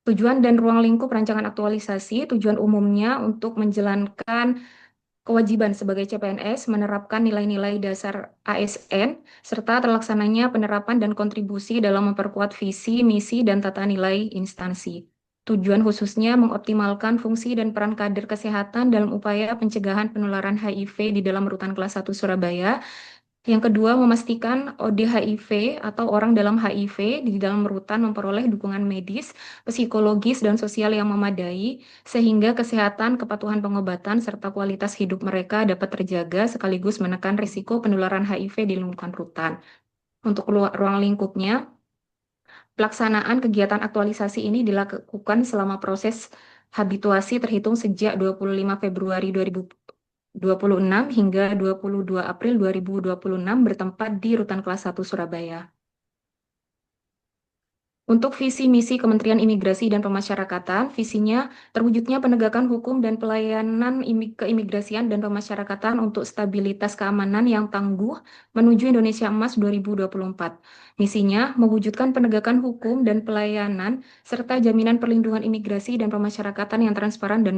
Tujuan dan ruang lingkup rancangan aktualisasi, tujuan umumnya untuk menjalankan kewajiban sebagai CPNS menerapkan nilai-nilai dasar ASN, serta terlaksananya penerapan dan kontribusi dalam memperkuat visi, misi, dan tata nilai instansi. Tujuan khususnya mengoptimalkan fungsi dan peran kader kesehatan dalam upaya pencegahan penularan HIV di dalam rutan kelas 1 Surabaya. Yang kedua, memastikan ODHIV atau orang dalam HIV di dalam rutan memperoleh dukungan medis, psikologis, dan sosial yang memadai, sehingga kesehatan, kepatuhan pengobatan, serta kualitas hidup mereka dapat terjaga sekaligus menekan risiko penularan HIV di lingkungan rutan. Untuk ruang lingkupnya, pelaksanaan kegiatan aktualisasi ini dilakukan selama proses habituasi terhitung sejak 25 Februari 2026 hingga 22 April 2026 bertempat di Rutan Kelas 1 Surabaya. Untuk visi misi Kementerian Imigrasi dan Pemasyarakatan, visinya terwujudnya penegakan hukum dan pelayanan keimigrasian dan pemasyarakatan untuk stabilitas keamanan yang tangguh menuju Indonesia Emas 2024. Misinya mewujudkan penegakan hukum dan pelayanan serta jaminan perlindungan imigrasi dan pemasyarakatan yang transparan dan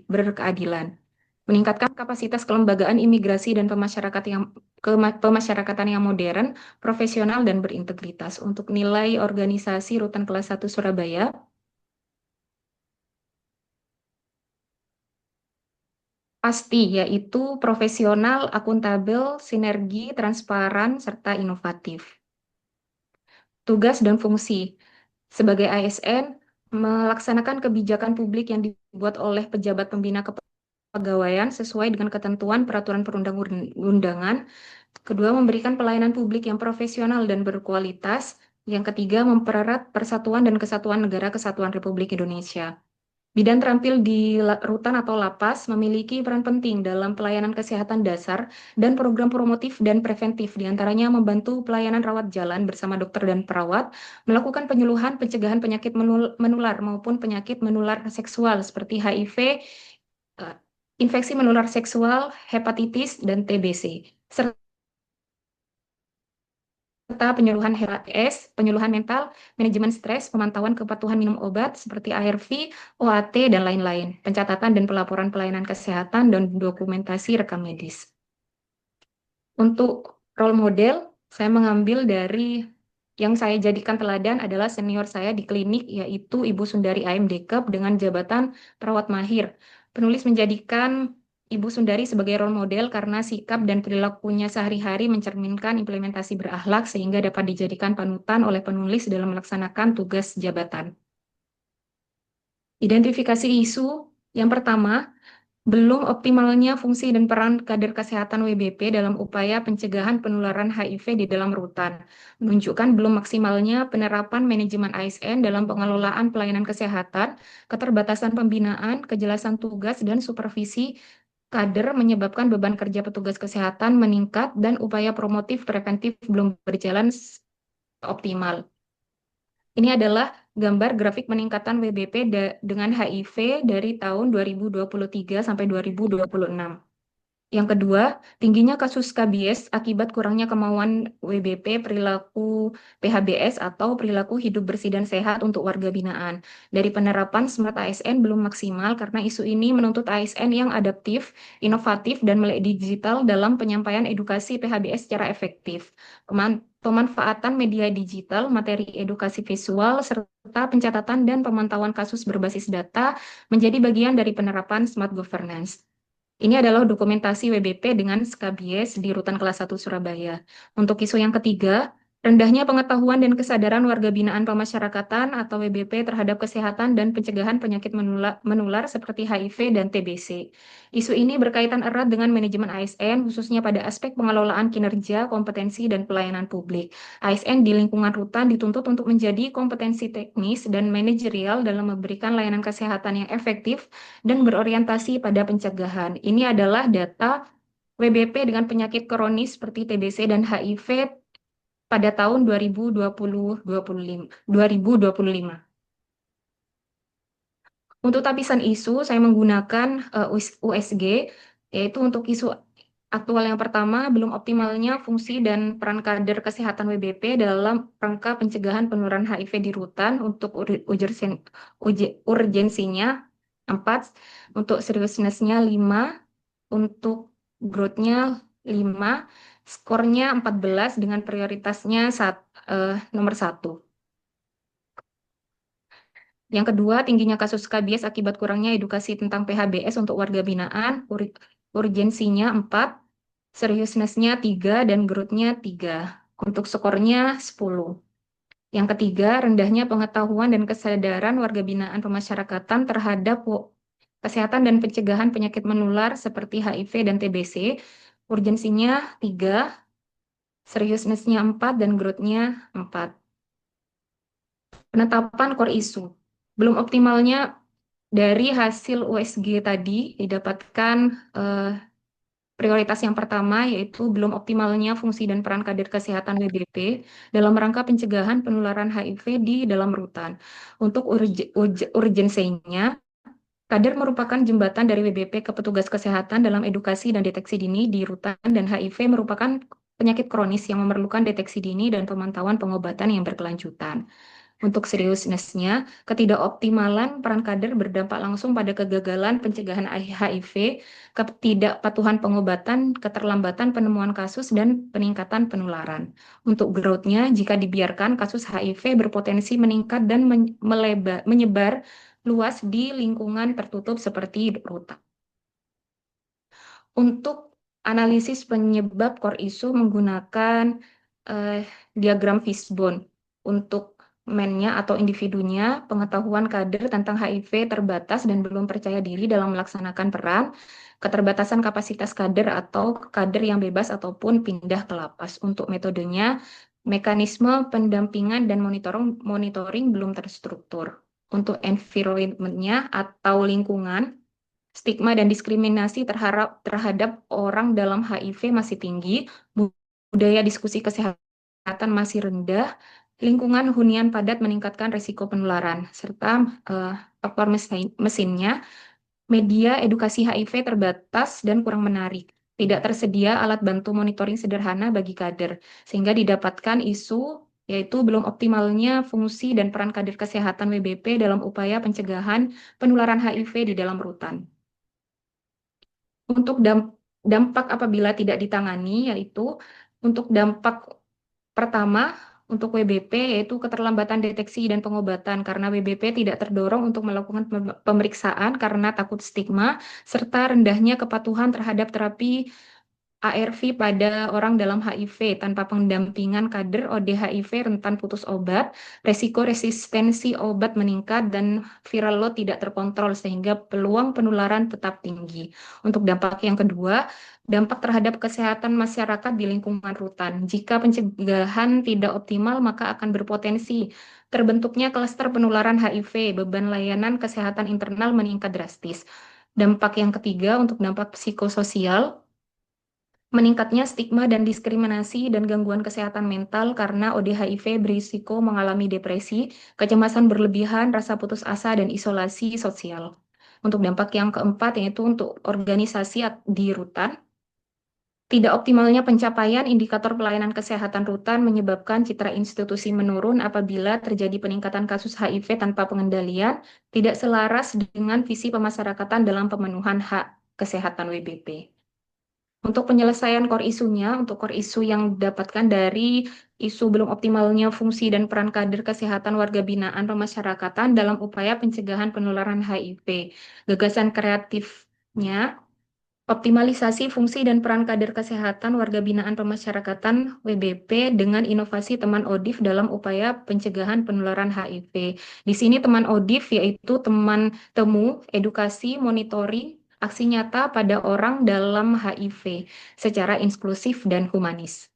berkeadilan. Meningkatkan kapasitas kelembagaan imigrasi dan pemasyarakatan yang modern, profesional, dan berintegritas. Untuk nilai organisasi Rutan Kelas 1 Surabaya, pasti yaitu profesional, akuntabel, sinergi, transparan, serta inovatif. Tugas dan fungsi sebagai ASN, melaksanakan kebijakan publik yang dibuat oleh pejabat pembina kepegawaian sesuai dengan ketentuan peraturan perundang-undangan. Kedua, memberikan pelayanan publik yang profesional dan berkualitas. Yang ketiga, mempererat persatuan dan kesatuan negara kesatuan Republik Indonesia. Bidan terampil di rutan atau lapas memiliki peran penting dalam pelayanan kesehatan dasar dan program promotif dan preventif, diantaranya membantu pelayanan rawat jalan bersama dokter dan perawat, melakukan penyuluhan pencegahan penyakit menular maupun penyakit menular seksual seperti HIV, eh, infeksi menular seksual, hepatitis, dan TBC, serta penyuluhan HRS, penyuluhan mental, manajemen stres, pemantauan kepatuhan minum obat seperti ARV, OAT, dan lain-lain, pencatatan dan pelaporan pelayanan kesehatan, dan dokumentasi rekam medis. Untuk role model, saya mengambil dari yang saya jadikan teladan adalah senior saya di klinik, yaitu Ibu Sundari AM Dekep dengan jabatan perawat mahir. Penulis menjadikan Ibu Sundari sebagai role model karena sikap dan perilakunya sehari-hari mencerminkan implementasi berakhlak sehingga dapat dijadikan panutan oleh penulis dalam melaksanakan tugas jabatan. Identifikasi isu yang pertama, belum optimalnya fungsi dan peran kader kesehatan WBP dalam upaya pencegahan penularan HIV di dalam rutan, menunjukkan belum maksimalnya penerapan manajemen ASN dalam pengelolaan pelayanan kesehatan, keterbatasan pembinaan, kejelasan tugas, dan supervisi kader menyebabkan beban kerja petugas kesehatan meningkat dan upaya promotif preventif belum berjalan optimal. Ini adalah gambar grafik peningkatan WBP dengan HIV dari tahun 2023 sampai 2026. Yang kedua, tingginya kasus KBS akibat kurangnya kemauan WBP perilaku PHBS atau perilaku hidup bersih dan sehat untuk warga binaan. Dari penerapan Smart ASN belum maksimal karena isu ini menuntut ASN yang adaptif, inovatif, dan melek digital dalam penyampaian edukasi PHBS secara efektif. Pemanfaatan media digital, materi edukasi visual, serta pencatatan dan pemantauan kasus berbasis data menjadi bagian dari penerapan Smart Governance. Ini adalah dokumentasi WBP dengan SKBS di Rutan Kelas 1 Surabaya. Untuk isu yang ketiga, rendahnya pengetahuan dan kesadaran warga binaan pemasyarakatan atau WBP terhadap kesehatan dan pencegahan penyakit menular seperti HIV dan TBC. Isu ini berkaitan erat dengan manajemen ASN, khususnya pada aspek pengelolaan kinerja, kompetensi, dan pelayanan publik. ASN di lingkungan rutan dituntut untuk menjadi kompetensi teknis dan manajerial dalam memberikan layanan kesehatan yang efektif dan berorientasi pada pencegahan. Ini adalah data WBP dengan penyakit kronis seperti TBC dan HIV pada tahun 2020-2025. Untuk tapisan isu, saya menggunakan USG, yaitu untuk isu aktual yang pertama, belum optimalnya fungsi dan peran kader kesehatan WBP dalam rangka pencegahan penularan HIV di rutan. Untuk urgensinya 4, untuk seriousness-nya 5, untuk growth-nya 5, skornya 14 dengan prioritasnya nomor 1. Yang kedua, tingginya kasus KBS akibat kurangnya edukasi tentang PHBS untuk warga binaan, urgensinya 4, seriousness-nya 3, dan growth-nya 3. Untuk skornya 10. Yang ketiga, rendahnya pengetahuan dan kesadaran warga binaan pemasyarakatan terhadap kesehatan dan pencegahan penyakit menular seperti HIV dan TBC. Urgensinya 3, seriousness-nya 4, dan growth-nya 4. Penetapan core isu. Belum optimalnya dari hasil USG tadi didapatkan prioritas yang pertama, yaitu belum optimalnya fungsi dan peran kader kesehatan WBP dalam rangka pencegahan penularan HIV di dalam rutan. Untuk urgensinya, kader merupakan jembatan dari WBP ke petugas kesehatan dalam edukasi dan deteksi dini di rutan, dan HIV merupakan penyakit kronis yang memerlukan deteksi dini dan pemantauan pengobatan yang berkelanjutan. Untuk seriousness-nya, ketidakoptimalan peran kader berdampak langsung pada kegagalan pencegahan HIV, ketidakpatuhan pengobatan, keterlambatan penemuan kasus, dan peningkatan penularan. Untuk growth-nya, jika dibiarkan, kasus HIV berpotensi meningkat dan menyebar luas di lingkungan tertutup seperti rutan. Untuk analisis penyebab core issue menggunakan diagram fishbone. Untuk men-nya atau individunya, pengetahuan kader tentang HIV terbatas dan belum percaya diri dalam melaksanakan peran, keterbatasan kapasitas kader atau kader yang bebas ataupun pindah ke lapas. Untuk metodenya, mekanisme pendampingan dan monitoring belum terstruktur. untuk environment-nya atau lingkungan, stigma dan diskriminasi terhadap orang dalam HIV masih tinggi, budaya diskusi kesehatan masih rendah, lingkungan hunian padat meningkatkan risiko penularan, serta faktor mesinnya, media edukasi HIV terbatas dan kurang menarik. Tidak tersedia alat bantu monitoring sederhana bagi kader, sehingga didapatkan isu yaitu belum optimalnya fungsi dan peran kader kesehatan WBP dalam upaya pencegahan penularan HIV di dalam rutan. Untuk dampak apabila tidak ditangani, yaitu untuk dampak pertama untuk WBP yaitu keterlambatan deteksi dan pengobatan karena WBP tidak terdorong untuk melakukan pemeriksaan karena takut stigma serta rendahnya kepatuhan terhadap terapi ARV pada orang dalam HIV tanpa pendampingan kader ODHIV rentan putus obat, resiko resistensi obat meningkat dan viral load tidak terkontrol sehingga peluang penularan tetap tinggi. Untuk dampak yang kedua, dampak terhadap kesehatan masyarakat di lingkungan rutan. Jika pencegahan tidak optimal, maka akan berpotensi terbentuknya klaster penularan HIV, beban layanan kesehatan internal meningkat drastis. Dampak yang ketiga untuk dampak psikososial, meningkatnya stigma dan diskriminasi dan gangguan kesehatan mental karena ODHIV berisiko mengalami depresi, kecemasan berlebihan, rasa putus asa, dan isolasi sosial. Untuk dampak yang keempat yaitu untuk organisasi di rutan, tidak optimalnya pencapaian indikator pelayanan kesehatan rutan menyebabkan citra institusi menurun apabila terjadi peningkatan kasus HIV tanpa pengendalian, tidak selaras dengan visi pemasyarakatan dalam pemenuhan hak kesehatan WBP. Untuk penyelesaian core isunya, untuk core isu yang didapatkan dari isu belum optimalnya fungsi dan peran kader kesehatan warga binaan pemasyarakatan dalam upaya pencegahan penularan HIV. Gagasan kreatifnya, optimalisasi fungsi dan peran kader kesehatan warga binaan pemasyarakatan WBP dengan inovasi teman ODIF dalam upaya pencegahan penularan HIV. Di sini teman ODIF yaitu teman temu, edukasi, monitoring, aksi nyata pada orang dalam HIV secara inklusif dan humanis.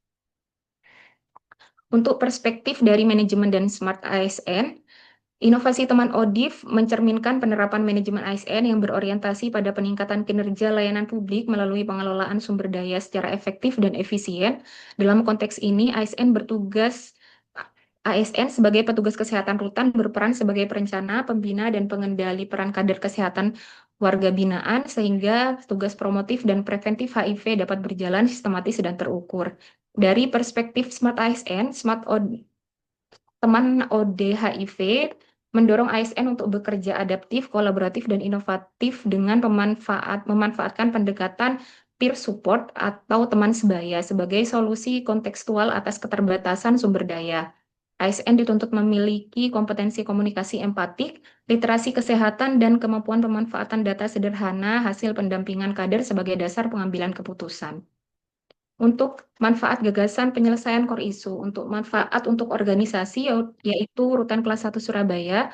Untuk perspektif dari manajemen dan smart ASN, inovasi teman ODIF mencerminkan penerapan manajemen ASN yang berorientasi pada peningkatan kinerja layanan publik melalui pengelolaan sumber daya secara efektif dan efisien. Dalam konteks ini, ASN sebagai petugas kesehatan rutan berperan sebagai perencana, pembina, dan pengendali peran kader kesehatan warga binaan sehingga tugas promotif dan preventif HIV dapat berjalan sistematis dan terukur. Dari perspektif Smart ASN, teman ODHIV mendorong ASN untuk bekerja adaptif, kolaboratif, dan inovatif dengan memanfaatkan pendekatan peer support atau teman sebaya sebagai solusi kontekstual atas keterbatasan sumber daya. ASN dituntut memiliki kompetensi komunikasi empatik, literasi kesehatan, dan kemampuan pemanfaatan data sederhana hasil pendampingan kader sebagai dasar pengambilan keputusan. Untuk manfaat gagasan penyelesaian core isu, untuk manfaat untuk organisasi yaitu Rutan Kelas 1 Surabaya.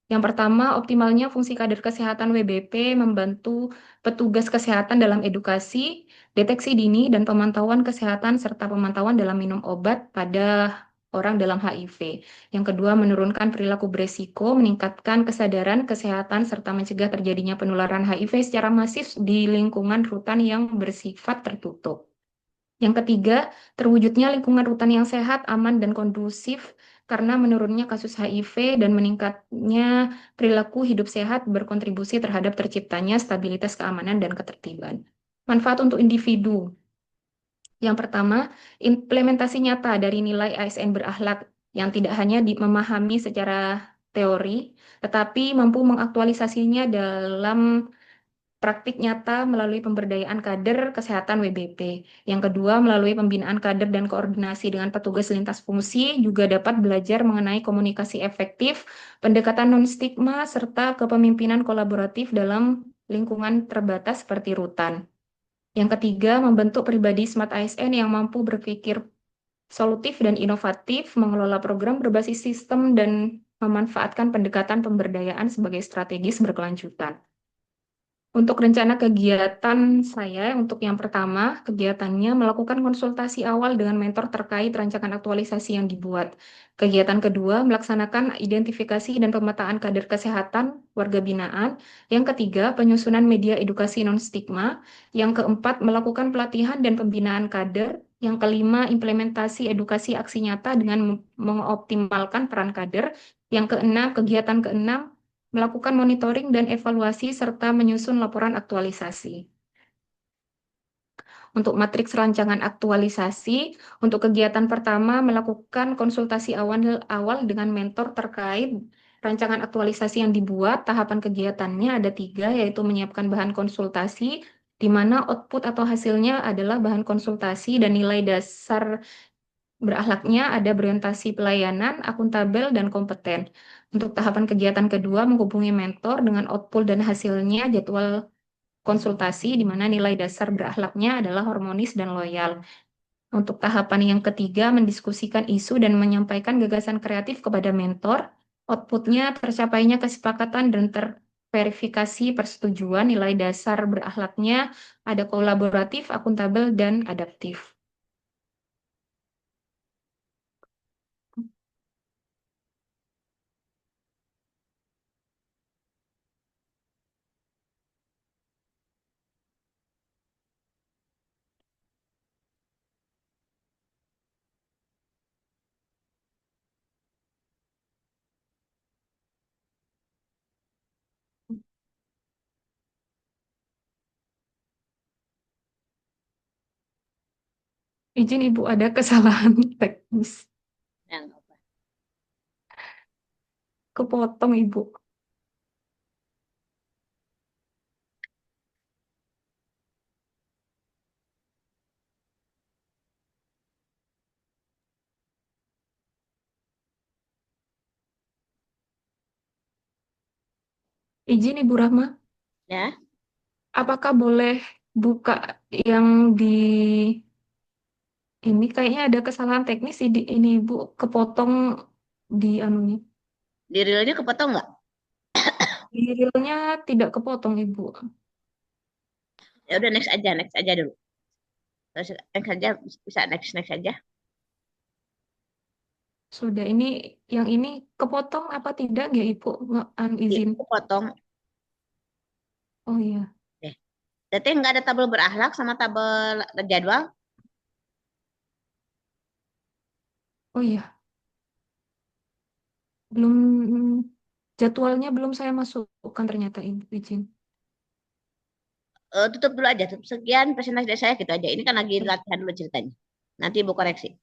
Yang pertama, optimalnya fungsi kader kesehatan WBP membantu petugas kesehatan dalam edukasi, deteksi dini, dan pemantauan kesehatan serta pemantauan dalam minum obat pada orang dalam HIV. Yang kedua, menurunkan perilaku beresiko, meningkatkan kesadaran kesehatan serta mencegah terjadinya penularan HIV secara masif di lingkungan rutan yang bersifat tertutup. Yang ketiga, terwujudnya lingkungan rutan yang sehat, aman, dan kondusif karena menurunnya kasus HIV dan meningkatnya perilaku hidup sehat berkontribusi terhadap terciptanya stabilitas keamanan dan ketertiban. Manfaat untuk individu. Yang pertama, implementasi nyata dari nilai ASN berakhlak yang tidak hanya memahami secara teori, tetapi mampu mengaktualisasinya dalam praktik nyata melalui pemberdayaan kader kesehatan WBP. Yang kedua, melalui pembinaan kader dan koordinasi dengan petugas lintas fungsi juga dapat belajar mengenai komunikasi efektif, pendekatan non-stigma, serta kepemimpinan kolaboratif dalam lingkungan terbatas seperti rutan. Yang ketiga, membentuk pribadi smart ASN yang mampu berpikir solutif dan inovatif, mengelola program berbasis sistem, dan memanfaatkan pendekatan pemberdayaan sebagai strategis berkelanjutan. Untuk rencana kegiatan saya, untuk yang pertama, kegiatannya melakukan konsultasi awal dengan mentor terkait rancangan aktualisasi yang dibuat. Kegiatan kedua, melaksanakan identifikasi dan pemetaan kader kesehatan warga binaan. Yang ketiga, penyusunan media edukasi non-stigma. Yang keempat, melakukan pelatihan dan pembinaan kader. Yang kelima, implementasi edukasi aksi nyata dengan mengoptimalkan peran kader. Yang keenam, kegiatan keenam, melakukan monitoring dan evaluasi serta menyusun laporan aktualisasi. Untuk matriks rancangan aktualisasi, untuk kegiatan pertama melakukan konsultasi awal dengan mentor terkait rancangan aktualisasi yang dibuat. Tahapan kegiatannya ada 3, yaitu menyiapkan bahan konsultasi, di mana output atau hasilnya adalah bahan konsultasi dan nilai dasar berakhlaknya ada berorientasi pelayanan, akuntabel, dan kompeten. Untuk tahapan kegiatan kedua, menghubungi mentor dengan output dan hasilnya jadwal konsultasi, di mana nilai dasar berakhlaknya adalah harmonis dan loyal. Untuk tahapan yang ketiga, mendiskusikan isu dan menyampaikan gagasan kreatif kepada mentor. Outputnya tercapainya kesepakatan dan terverifikasi persetujuan. Nilai dasar berakhlaknya ada kolaboratif, akuntabel, dan adaptif. Izin Ibu, ada kesalahan teknis. Ya, nggak apa. Kepotong Ibu. Izin Ibu Rahma, Ya, apakah boleh buka yang di ini? Kayaknya ada kesalahan teknis ini Ibu, kepotong di anunya. di realnya kepotong nggak? Di realnya tidak kepotong Ibu. Ya udah next aja dulu. Terus next aja, bisa next aja. Sudah, ini yang ini kepotong apa tidak ya Ibu? Izin. Kepotong. Oh iya. Deh. Berarti nggak ada tabel berakhlak sama tabel jadwal. Oh iya. Belum, jadwalnya belum saya masukkan ternyata Ibu, izin. Tutup dulu aja. Tutup sekian presentasi dari saya gitu aja. Ini kan lagi latihan dulu ceritanya. Nanti Ibu koreksi.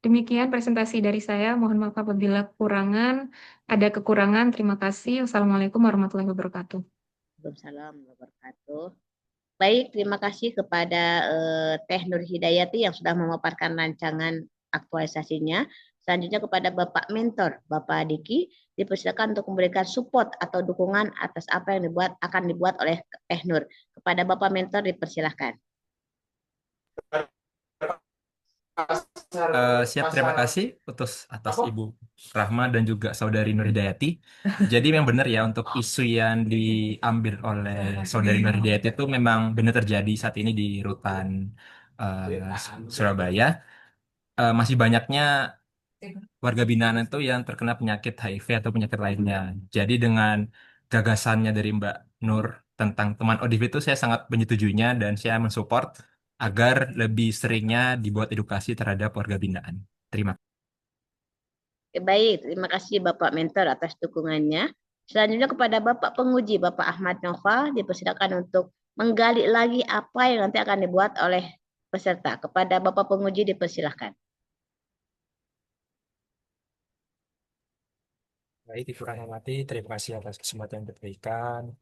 Demikian presentasi dari saya. Mohon maaf apabila kekurangan. Ada kekurangan. Terima kasih. Wassalamualaikum warahmatullahi wabarakatuh. Waalaikumsalam warahmatullahi wabarakatuh. Baik, terima kasih kepada Teh Nur Hidayati yang sudah memaparkan rancangan aktualisasinya. Selanjutnya kepada Bapak Mentor, Bapak Diki, dipersilakan untuk memberikan support atau dukungan atas apa yang akan dibuat oleh Teh Nur. Kepada Bapak Mentor dipersilakan. Siap, terima kasih atas Ibu Rahma dan juga Saudari Nur Hidayati. Jadi memang benar ya untuk isu yang diambil oleh Saudari Nur Hidayati itu memang benar terjadi saat ini di Rutan Surabaya. Masih banyaknya warga binaan itu yang terkena penyakit HIV atau penyakit lainnya. Jadi dengan gagasannya dari Mbak Nur tentang teman ODIF itu saya sangat menyetujuinya dan saya mensupport agar lebih seringnya dibuat edukasi terhadap warga binaan. Terima kasih. Baik, terima kasih Bapak Mentor atas dukungannya. Selanjutnya kepada Bapak Penguji, Bapak Ahmad Nova, dipersilakan untuk menggali lagi apa yang nanti akan dibuat oleh peserta. Kepada Bapak Penguji dipersilakan. Baik, Ibu Rahmawati, terima kasih atas kesempatan yang diberikan.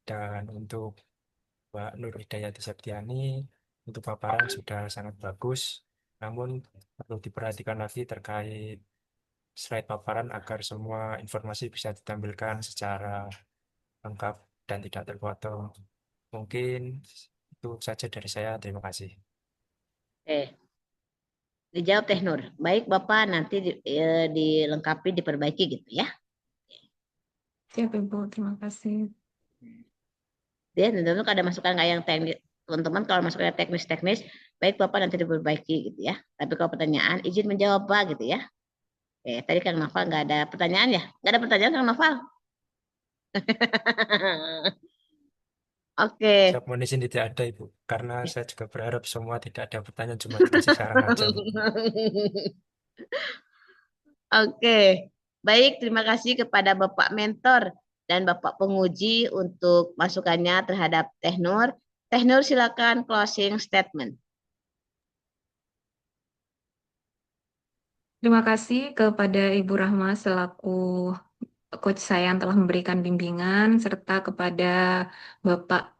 Dan untuk Mbak Nur Hidayati Septiani, untuk paparan sudah sangat bagus. Namun perlu diperhatikan lagi terkait slide paparan agar semua informasi bisa ditampilkan secara lengkap dan tidak terpotong. Mungkin itu saja dari saya. Terima kasih. Dijawab Teh Nur. Baik Bapak, nanti dilengkapi, diperbaiki gitu ya. Siap Ibu, terima kasih. Dia teman-teman kalau ada masukan nggak yang teknis, teman-teman kalau masukannya teknis-teknis, baik Bapak nanti diperbaiki gitu ya. Tapi kalau pertanyaan, izin menjawab Pak gitu ya. Tadi Kang Noval nggak ada pertanyaan ya? Nggak ada pertanyaan Kang Noval? Oke. Saya mohon izin tidak ada, Ibu. Karena saya juga berharap semua tidak ada pertanyaan, cuma dikasih saran aja, Bu. Oke, baik. Terima kasih kepada Bapak Mentor dan Bapak Penguji untuk masukannya terhadap Teh Nur. Teh Nur, silakan closing statement. Terima kasih kepada Ibu Rahma selaku coach saya yang telah memberikan bimbingan, serta kepada Bapak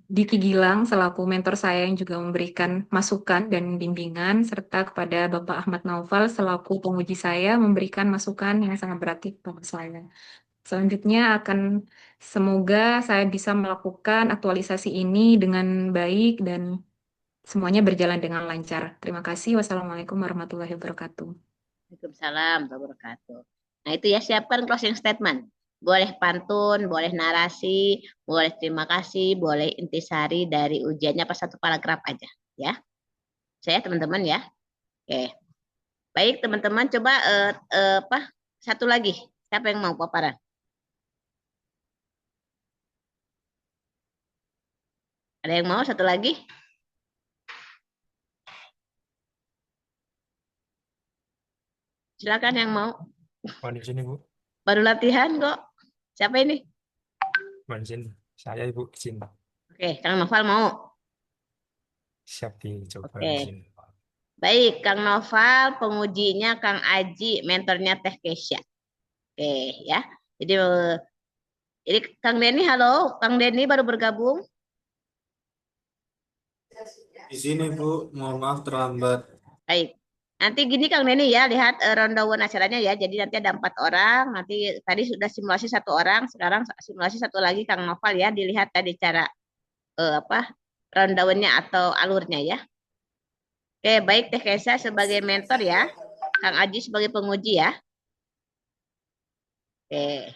Diki Gilang selaku mentor saya yang juga memberikan masukan dan bimbingan, serta kepada Bapak Ahmad Naufal selaku penguji saya memberikan masukan yang sangat berarti kepada saya. Selanjutnya semoga saya bisa melakukan aktualisasi ini dengan baik dan semuanya berjalan dengan lancar. Terima kasih. Wassalamualaikum warahmatullahi wabarakatuh. Waalaikumsalam warahmatullahi wabarakatuh. Nah itu ya, siapkan closing statement. Boleh pantun, boleh narasi, boleh terima kasih, boleh intisari dari ujiannya pas satu paragraf aja ya. Saya teman-teman ya. Oke. Baik teman-teman, coba satu lagi. Siapa yang mau paparan? Ada yang mau satu lagi? Silakan yang mau. Mohon izin, Ibu. Baru latihan kok. Siapa ini? Mohon izin. Saya, Ibu, izin. Oke, Kang Noval mau. Siap dicoba Oke. izin. Baik, Kang Noval, pengujinya Kang Aji, mentornya Teh Kesya. Oke, ya. Jadi Kang Denny, halo. Kang Denny baru bergabung. Di sini Bu, mohon maaf terlambat. Baik. Nanti gini Kang Denny ya, lihat rundown acaranya ya. Jadi nanti ada 4 orang. Nanti tadi sudah simulasi 1 orang, sekarang simulasi 1 lagi Kang Noval ya. Dilihat tadi cara rundownnya atau alurnya ya. Oke, baik Teh Kesa sebagai mentor ya. Kang Aji sebagai penguji ya. Oke.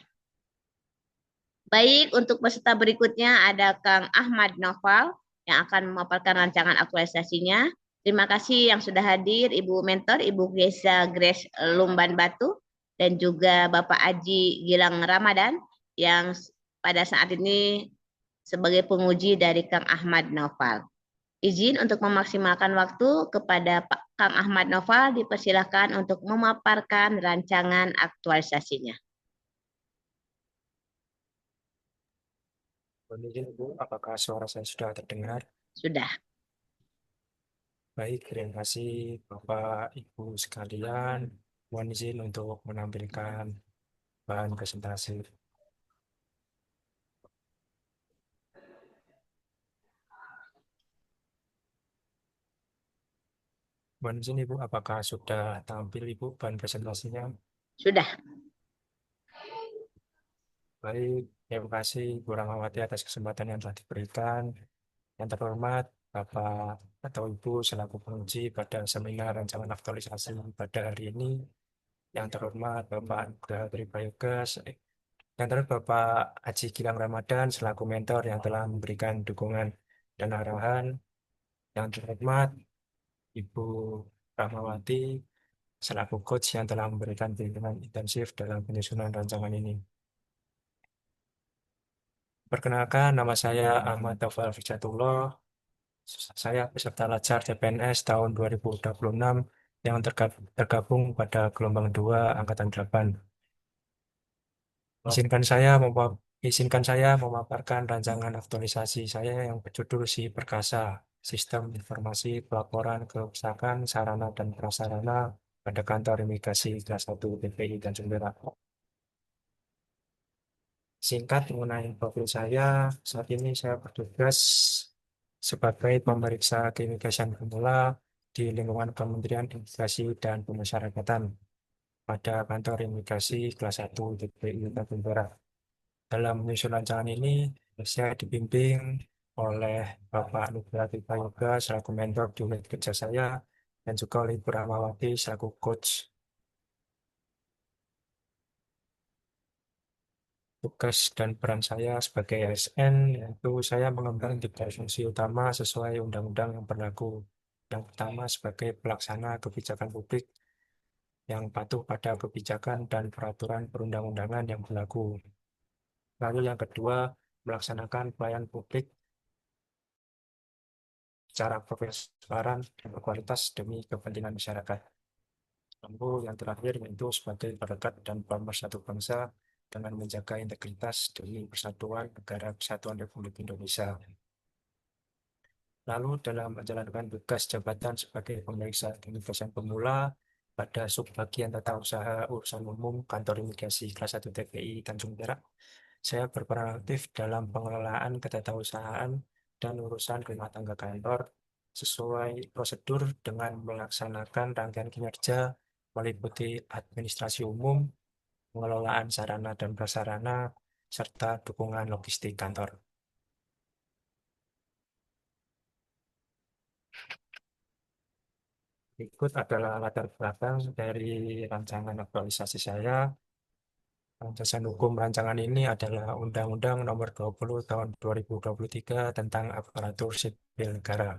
Baik, untuk peserta berikutnya ada Kang Ahmad Noval yang akan memaparkan rancangan aktualisasinya. Terima kasih yang sudah hadir, Ibu Mentor, Ibu Grace Lumban Batu, dan juga Bapak Aji Gilang Ramadan yang pada saat ini sebagai penguji dari Kang Ahmad Noval. Izin untuk memaksimalkan waktu kepada Pak Kang Ahmad Noval, dipersilakan untuk memaparkan rancangan aktualisasinya. Mohon izin, Ibu. Apakah suara saya sudah terdengar? Sudah. Baik, terima kasih Bapak Ibu sekalian. Mohon izin untuk menampilkan bahan presentasi. Mohon izin Ibu, apakah sudah tampil Ibu bahan presentasinya? Sudah. Baik, terima kasih Bu Rahmawati atas kesempatan yang telah diberikan. Yang terhormat Bapak atau Ibu selaku penguji pada seminar rancangan aktualisasi pada hari ini. Yang terhormat Bapak Nugraha Bayogas, yang terhormat Bapak Haji Gilang Ramadan selaku mentor yang telah memberikan dukungan dan arahan. Yang terhormat Ibu Rahmawati selaku coach yang telah memberikan bimbingan intensif dalam penyusunan rancangan ini. Perkenalkan, nama saya Ahmad Taufal Fikatullah. Saya peserta Lajar CPNS tahun 2026 yang tergabung pada gelombang 2 Angkatan 8. Izinkan saya memaparkan rancangan aktualisasi saya yang berjudul Si Perkasa, Sistem Informasi Pelaporan Kerusakan Sarana dan Prasarana pada Kantor Imigrasi Kelas 1 TPI Tanjung Perak. Singkat mengenai profil saya, saat ini saya bertugas sebagai pemeriksa keimigrasian pemula di lingkungan Kementerian Imigrasi dan Pemasyarakatan pada Kantor Imigrasi Kelas 1 TPI Tanjung Perak. Dalam menyusun rancangan ini, saya dibimbing oleh Bapak Nugraha Bayoga selaku mentor di unit kerja saya dan juga oleh Ibu Rahmawati selaku coach. Tugas dan peran saya sebagai ASN yaitu saya mengemban tiga fungsi utama sesuai undang-undang yang berlaku. Yang pertama sebagai pelaksana kebijakan publik yang patuh pada kebijakan dan peraturan perundang-undangan yang berlaku. Lalu yang kedua, melaksanakan pelayanan publik secara profesional dan berkualitas demi kepentingan masyarakat. Lalu yang terakhir yaitu sebagai perekat dan pemersatu bangsa dengan menjaga integritas demi persatuan negara kesatuan Republik Indonesia. Lalu dalam menjalankan tugas jabatan sebagai pemeriksa keimigrasian pemula pada subbagian tata usaha urusan umum kantor imigrasi kelas 1 TPI Tanjung Perak, saya berperan aktif dalam pengelolaan ketatausahaan dan urusan rumah tangga kantor sesuai prosedur dengan melaksanakan rangkaian kinerja meliputi administrasi umum, pengelolaan sarana dan prasarana, serta dukungan logistik kantor. Berikut adalah latar belakang dari rancangan aktualisasi saya. Landasan hukum rancangan ini adalah Undang-Undang Nomor 20 Tahun 2023 tentang Aparatur Sipil Negara.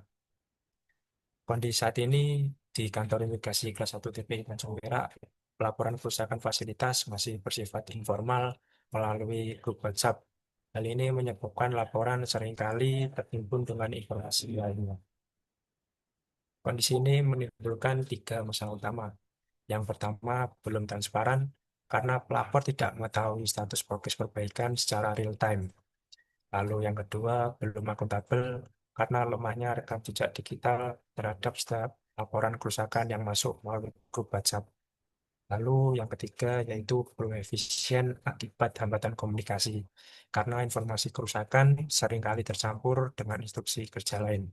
Kondisi saat ini di kantor imigrasi kelas 1 TPI Tanjung Perak, pelaporan kerusakan fasilitas masih bersifat informal melalui grup WhatsApp. Hal ini menyebabkan laporan seringkali tertimbun dengan informasi lainnya. Kondisi ini menimbulkan tiga masalah utama. Yang pertama, belum transparan karena pelapor tidak mengetahui status progres perbaikan secara real time. Lalu yang kedua, belum akuntabel karena lemahnya rekam jejak digital terhadap setiap laporan kerusakan yang masuk melalui grup WhatsApp. Lalu yang ketiga yaitu belum efisien akibat hambatan komunikasi karena informasi kerusakan seringkali tercampur dengan instruksi kerja lain.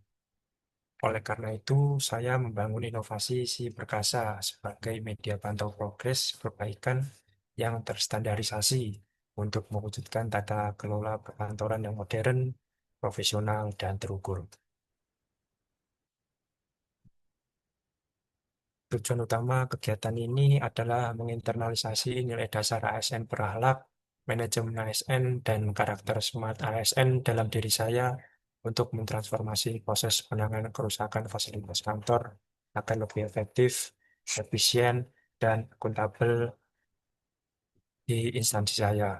Oleh karena itu, saya membangun inovasi Si Perkasa sebagai media pantau progres perbaikan yang terstandarisasi untuk mewujudkan tata kelola perkantoran yang modern, profesional, dan terukur. Tujuan utama kegiatan ini adalah menginternalisasi nilai dasar ASN berakhlak, manajemen ASN, dan karakter smart ASN dalam diri saya untuk mentransformasi proses penanganan kerusakan fasilitas kantor agar lebih efektif, efisien, dan akuntabel di instansi saya.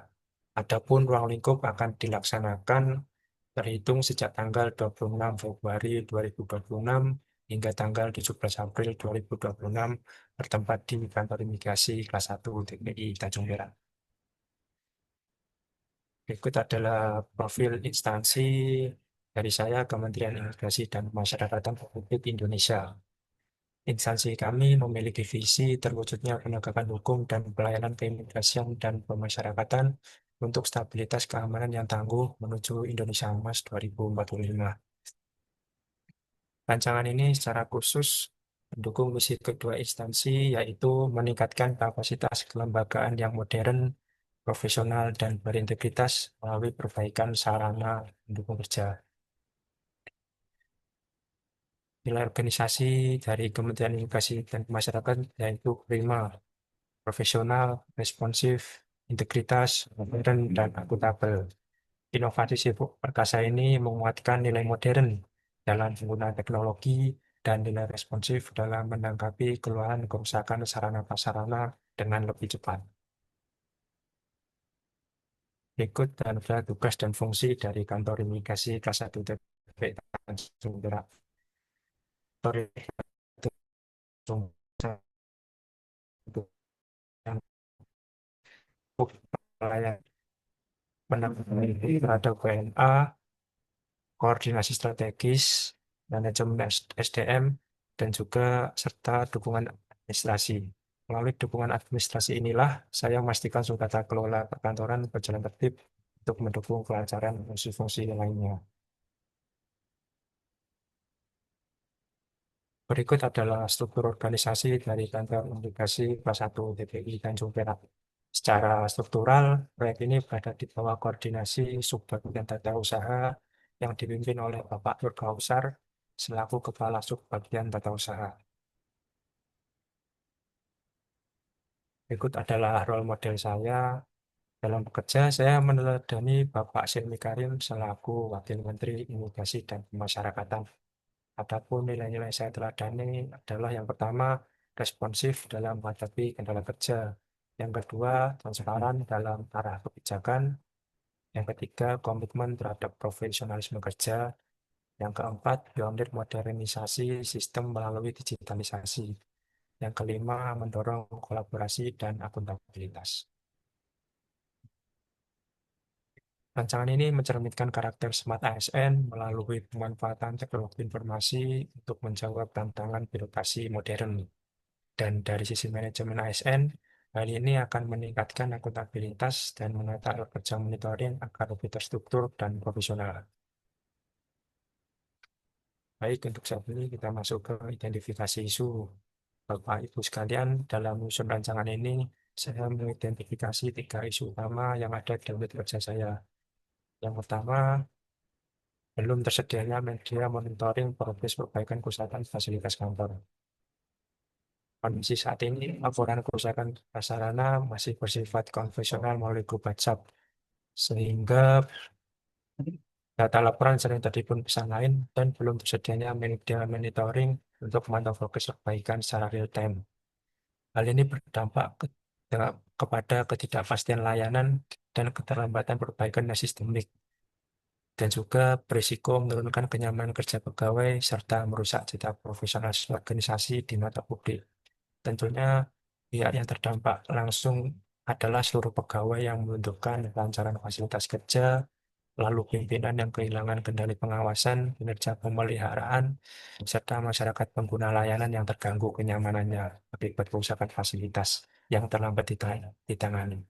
Adapun ruang lingkup akan dilaksanakan terhitung sejak tanggal 26 Februari 2026 hingga tanggal 17 April 2026 bertempat di kantor imigrasi kelas 1 TPI Tanjung Perak. Berikut adalah profil instansi dari saya, Kementerian Imigrasi dan Pemasyarakatan Republik Indonesia. Instansi kami memiliki visi terwujudnya penegakan hukum dan pelayanan keimigrasian dan pemasyarakatan untuk stabilitas keamanan yang tangguh menuju Indonesia Emas 2045. Rancangan ini secara khusus mendukung misi kedua instansi, yaitu meningkatkan kapasitas kelembagaan yang modern, profesional, dan berintegritas melalui perbaikan sarana pendukung kerja. Nilai organisasi dari Kementerian Imigrasi dan Masyarakat yaitu prima, profesional, responsif, integritas, modern, dan akuntabel. Inovasi Sibuk Perkasa ini menguatkan nilai modern dalam penggunaan teknologi dan nilai responsif dalam menanggapi keluhan kerusakan sarana prasarana dengan lebih cepat. Berikut adalah tugas dan fungsi dari kantor imigrasi kelas 1 TPI Tanjung Perak. Kantor Tanjung Perak yang pelayan penanggulangan terhadap WNA, koordinasi strategis, manajemen SDM, dan juga serta dukungan administrasi. Melalui dukungan administrasi inilah saya memastikan seluruh tata kelola perkantoran berjalan tertib untuk mendukung kelancaran fungsi-fungsi lainnya. Berikut adalah struktur organisasi dari kantor imigrasi kelas 1 TPI Tanjung Perak. Secara struktural, proyek ini berada di bawah koordinasi subbagian tata usaha yang dipimpin oleh Bapak Nur Kausar selaku Kepala Subbagian Tata Usaha. Berikut adalah role model saya Dalam bekerja, saya meneladani Bapak Silmi Karim selaku Wakil Menteri Imigrasi dan Pemasyarakatan. Adapun nilai-nilai saya teladani adalah yang pertama, responsif dalam menghadapi kendala kerja. Yang kedua, transparan dalam arah kebijakan. Yang ketiga, komitmen terhadap profesionalisme kerja. Yang keempat, pionir modernisasi sistem melalui digitalisasi. Yang kelima, mendorong kolaborasi dan akuntabilitas. Rancangan ini mencerminkan karakter Smart ASN melalui pemanfaatan teknologi informasi untuk menjawab tantangan birokrasi modern. Dan dari sisi manajemen ASN, hal ini akan meningkatkan akuntabilitas dan menata alat kerja monitoring agar lebih terstruktur dan profesional. Baik, untuk saat ini kita masuk ke identifikasi isu. Bapak Ibu sekalian, dalam menyusun rancangan ini, saya mengidentifikasi 3 isu utama yang ada di unit kerja saya. Yang pertama, belum tersedianya media monitoring progres perbaikan kerusakan fasilitas kantor. Kondisi saat ini, laporan kerusakan prasarana masih bersifat konvensional melalui grup WhatsApp, sehingga data laporan sering tertimbun pesan lain dan belum tersedianya media monitoring untuk memantau progres perbaikan secara real time. Hal ini berdampak kepada ketidakpastian layanan dan keterlambatan perbaikan yang sistemik, dan juga berisiko menurunkan kenyamanan kerja pegawai serta merusak citra profesionalisme organisasi di mata publik. Tentunya pihak yang terdampak langsung adalah seluruh pegawai yang membutuhkan kelancaran fasilitas kerja, lalu pimpinan yang kehilangan kendali pengawasan, kinerja pemeliharaan, serta masyarakat pengguna layanan yang terganggu kenyamanannya akibat kerusakan fasilitas yang terlambat ditangani.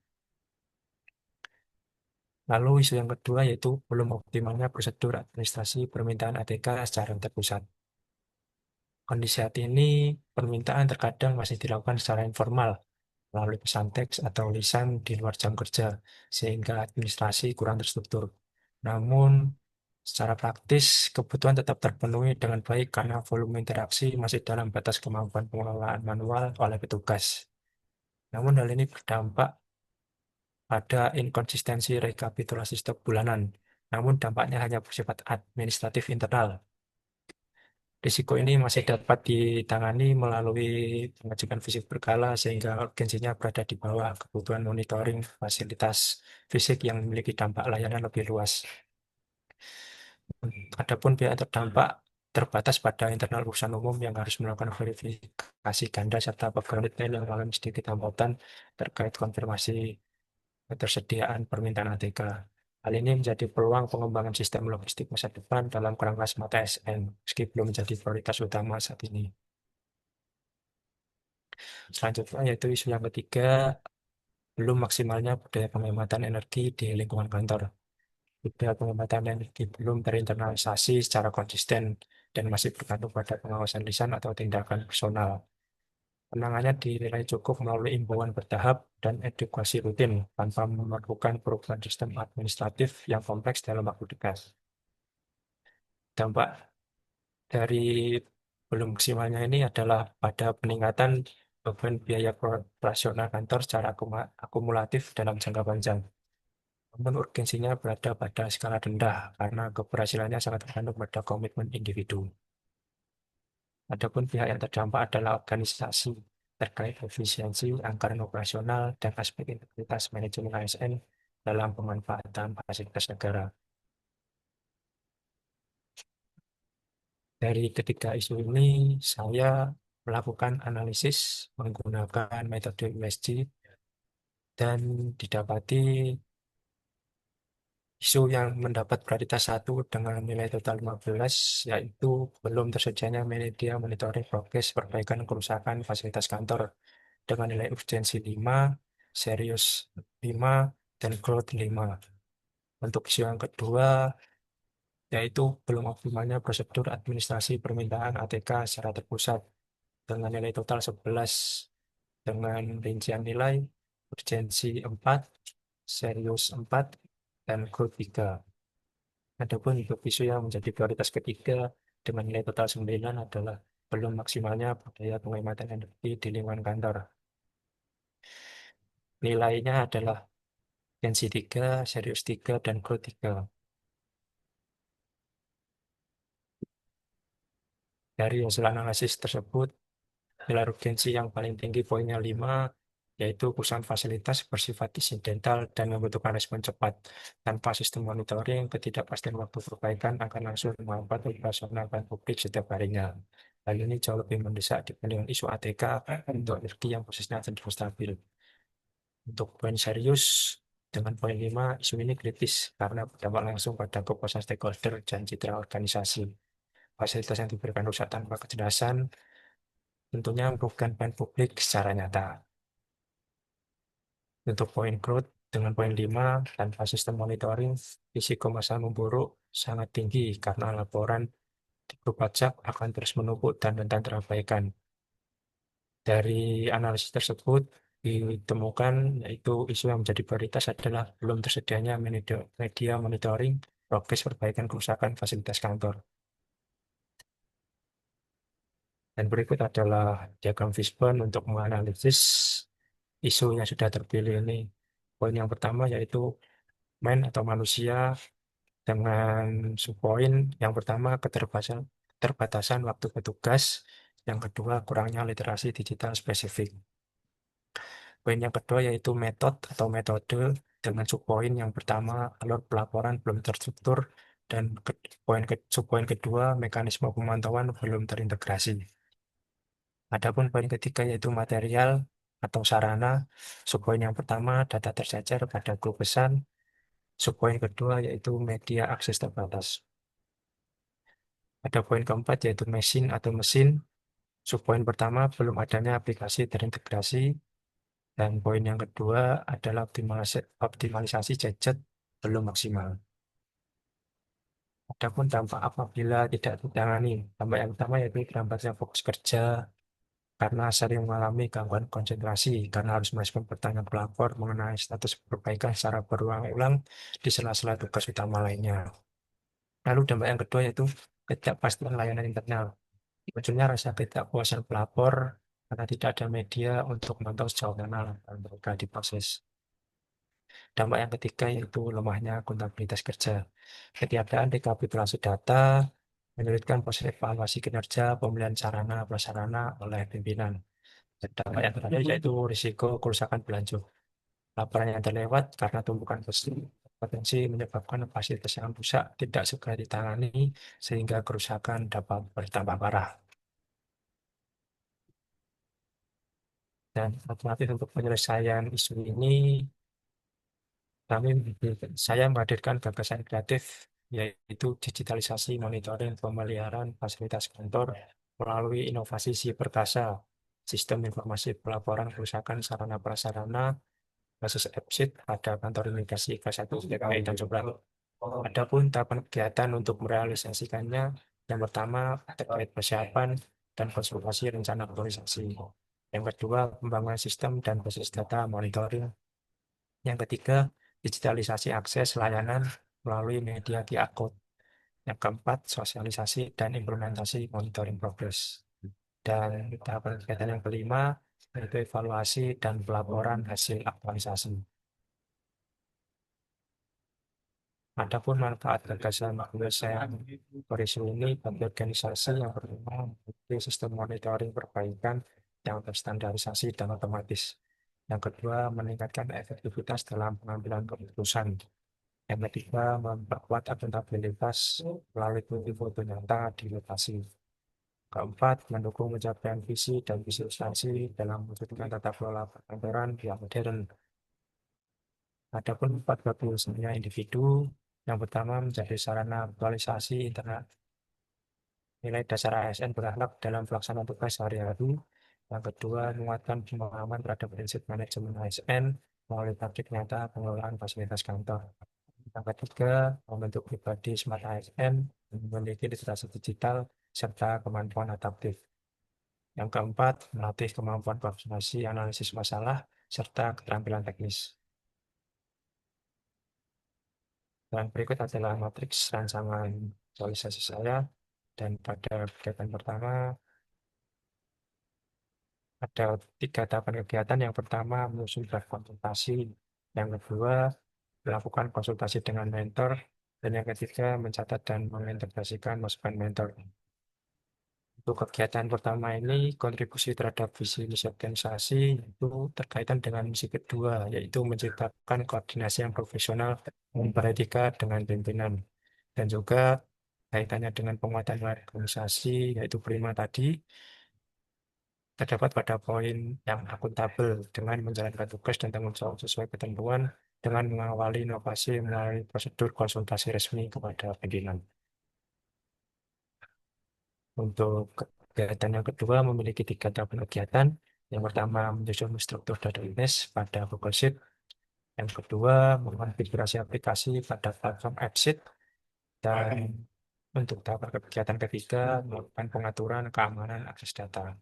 Lalu isu yang kedua yaitu belum optimalnya prosedur administrasi permintaan ATK secara terpusat. Kondisi saat ini, permintaan terkadang masih dilakukan secara informal, melalui pesan teks atau lisan di luar jam kerja, sehingga administrasi kurang terstruktur. Namun, secara praktis, kebutuhan tetap terpenuhi dengan baik karena volume interaksi masih dalam batas kemampuan pengelolaan manual oleh petugas. Namun, hal ini berdampak pada inkonsistensi rekapitulasi stok bulanan. Namun, dampaknya hanya bersifat administratif internal. Risiko ini masih dapat ditangani melalui pengecekan fisik berkala sehingga urgensinya berada di bawah kebutuhan monitoring fasilitas fisik yang memiliki dampak layanan lebih luas. Adapun pihak terdampak terbatas pada internal urusan umum yang harus melakukan verifikasi ganda serta pegawai detail yang mengalami sedikit hambatan terkait konfirmasi ketersediaan permintaan ATK. Hal ini menjadi peluang pengembangan sistem logistik masa depan dalam kerangka Smart ASN, meski belum menjadi prioritas utama saat ini. Selanjutnya yaitu isu yang ketiga, belum maksimalnya budaya penghematan energi di lingkungan kantor. Budaya penghematan energi belum terinternalisasi secara konsisten dan masih bergantung pada pengawasan lisan atau tindakan personal. Penanganannya dinilai cukup melalui imbauan bertahap dan edukasi rutin tanpa memerlukan perubahan sistem administratif yang kompleks dalam waktu dekat. Dampak dari belum maksimalnya ini adalah pada peningkatan beban biaya operasional kantor secara akumulatif dalam jangka panjang. Namun urgensinya berada pada skala rendah karena keberhasilannya sangat tergantung pada komitmen individu. Adapun pihak yang terdampak adalah organisasi terkait efisiensi anggaran operasional dan aspek integritas manajemen ASN dalam pemanfaatan fasilitas negara. Dari ketiga isu ini, saya melakukan analisis menggunakan metode USG dan didapati isu yang mendapat prioritas 1 dengan nilai total 15, yaitu belum tersedianya media monitoring progres perbaikan kerusakan fasilitas kantor dengan nilai urgensi 5, serius 5, dan growth 5. Untuk isu yang kedua, yaitu belum optimalnya prosedur administrasi permintaan ATK secara terpusat dengan nilai total 11, dengan rincian nilai urgensi 4, serius 4, dan growth 3. Adapun untuk isu yang menjadi prioritas ketiga dengan nilai total 9 adalah belum maksimalnya budaya penghematan energi di lingkungan kantor. Nilainya adalah Urgensi 3, serius 3, dan growth 3. Dari hasil analisis tersebut, nilai urgensi yang paling tinggi poinnya 5, yaitu perusahaan fasilitas bersifat insidental dan membutuhkan respon cepat. Tanpa sistem monitoring, ketidakpastian waktu perbaikan akan langsung menghambat operasional dan publik setiap harinya. Hal ini jauh lebih mendesak dibandingkan isu ATK untuk energi yang posisinya cenderung stabil. Untuk poin serius, dengan poin 5, isu ini kritis karena berdampak langsung pada kepuasan stakeholder dan citra organisasi. Fasilitas yang diberikan rusak tanpa kejelasan tentunya merugikan pelayan publik secara nyata. Untuk poin growth, dengan poin 5, tanpa sistem monitoring, risiko masalah memburuk sangat tinggi karena laporan di grup WhatsApp akan terus menumpuk dan rentan terabaikan. Dari analisis tersebut, ditemukan yaitu isu yang menjadi prioritas adalah belum tersedianya media monitoring progres perbaikan kerusakan fasilitas kantor. Dan berikut adalah diagram Fishbone untuk menganalisis isu yang sudah terpilih ini. Poin yang pertama yaitu man atau manusia dengan subpoin yang pertama keterbatasan waktu petugas, yang kedua kurangnya literasi digital spesifik. Poin yang kedua yaitu metode dengan subpoin yang pertama alur pelaporan belum terstruktur dan subpoin kedua mekanisme pemantauan belum terintegrasi. Adapun poin ketiga yaitu material atau sarana. Subpoin yang pertama data tercecer pada grup pesan. Subpoin kedua yaitu media akses terbatas. Ada poin keempat yaitu mesin atau mesin. Subpoin pertama belum adanya aplikasi terintegrasi. Dan poin yang kedua adalah optimalisasi gadget belum maksimal. Adapun dampak apabila tidak ditangani. Dampak yang pertama yaitu terhambatnya fokus kerja, karena sering mengalami gangguan konsentrasi karena harus merespon pertanyaan pelapor mengenai status perbaikan secara berulang-ulang di sela-sela tugas utama lainnya. Lalu dampak yang kedua yaitu ketidakpastian layanan internal. Munculnya rasa ketidakpuasan pelapor karena tidak ada media untuk memantau sejauh mana laporan mereka diproses. Dampak yang ketiga yaitu lemahnya akuntabilitas kerja. Ketiadaan rekapitulasi data menyulitkan proses evaluasi kinerja pemilihan sarana prasarana oleh pimpinan. Dan dampak yang terakhir yaitu risiko kerusakan berlanjut. Laporan yang terlewat karena tumpukan potensi menyebabkan fasilitas yang rusak tidak segera ditangani sehingga kerusakan dapat bertambah parah. Dan alternatif untuk penyelesaian isu ini, saya menghadirkan gagasan kreatif yaitu digitalisasi monitoring pemeliharaan fasilitas kantor melalui inovasi si perkasa, sistem informasi pelaporan kerusakan sarana prasarana kasus EPSIT pada kantor imigrasi kelas 1 DKI dan Jombang. Adapun tahapan kegiatan untuk merealisasikannya, yang pertama terkait persiapan dan konsultasi rencana aktualisasi. Yang kedua, pembangunan sistem dan basis data monitoring. Yang ketiga, digitalisasi akses layanan melalui media QR code. Yang keempat, sosialisasi dan implementasi monitoring progress. Dan tahapan kegiatan yang kelima, yaitu evaluasi dan pelaporan hasil aktualisasi. Adapun manfaat gagasan penyelesaian isu ini bagi organisasi yang pertama memiliki sistem monitoring perbaikan yang terstandarisasi dan otomatis. Yang kedua, meningkatkan efektivitas dalam pengambilan keputusan. Yang ketiga, memperkuat akuntabilitas melalui bukti foto nyata di lokasi. Keempat, mendukung pencapaian visi dan visualisasi dalam mewujudkan tata kelola perkantoran yang modern. Adapun empat bagi usaha individu, yang pertama menjadi sarana aktualisasi internet nilai dasar ASN berakhlak dalam pelaksanaan tugas sehari-hari. Yang kedua, menguatkan pemahaman terhadap prinsip manajemen ASN melalui praktik nyata pengelolaan fasilitas kantor. Yang ketiga, membentuk pribadi smart ASN yang memiliki literasi digital serta kemampuan adaptif. Yang keempat, melatih kemampuan koordinasi analisis masalah serta keterampilan teknis. Dan berikut adalah matriks rancangan visualisasi saya. Dan pada kegiatan pertama, ada 3 tahapan kegiatan. Yang pertama, menyusun draft konsultasi. Yang kedua, melakukan konsultasi dengan mentor, dan yang ketiga mencatat dan mengintegrasikan masukan mentor. Untuk kegiatan pertama ini, kontribusi terhadap visi misi organisasi itu terkaitan dengan misi kedua, yaitu menciptakan koordinasi yang profesional dan beretika dengan pimpinan. Dan juga kaitannya dengan penguatan organisasi, yaitu prima tadi, terdapat pada poin yang akuntabel dengan menjalankan tugas dan tanggung jawab sesuai ketentuan dengan mengawali inovasi melalui prosedur konsultasi resmi kepada pimpinan. Untuk kegiatan yang kedua memiliki 3 tahap kegiatan. Yang pertama menyusun struktur database pada Google Sheet. Yang kedua mengonfigurasi aplikasi pada platform AppSheet. Dan untuk tahap kegiatan ketiga melakukan pengaturan keamanan akses data.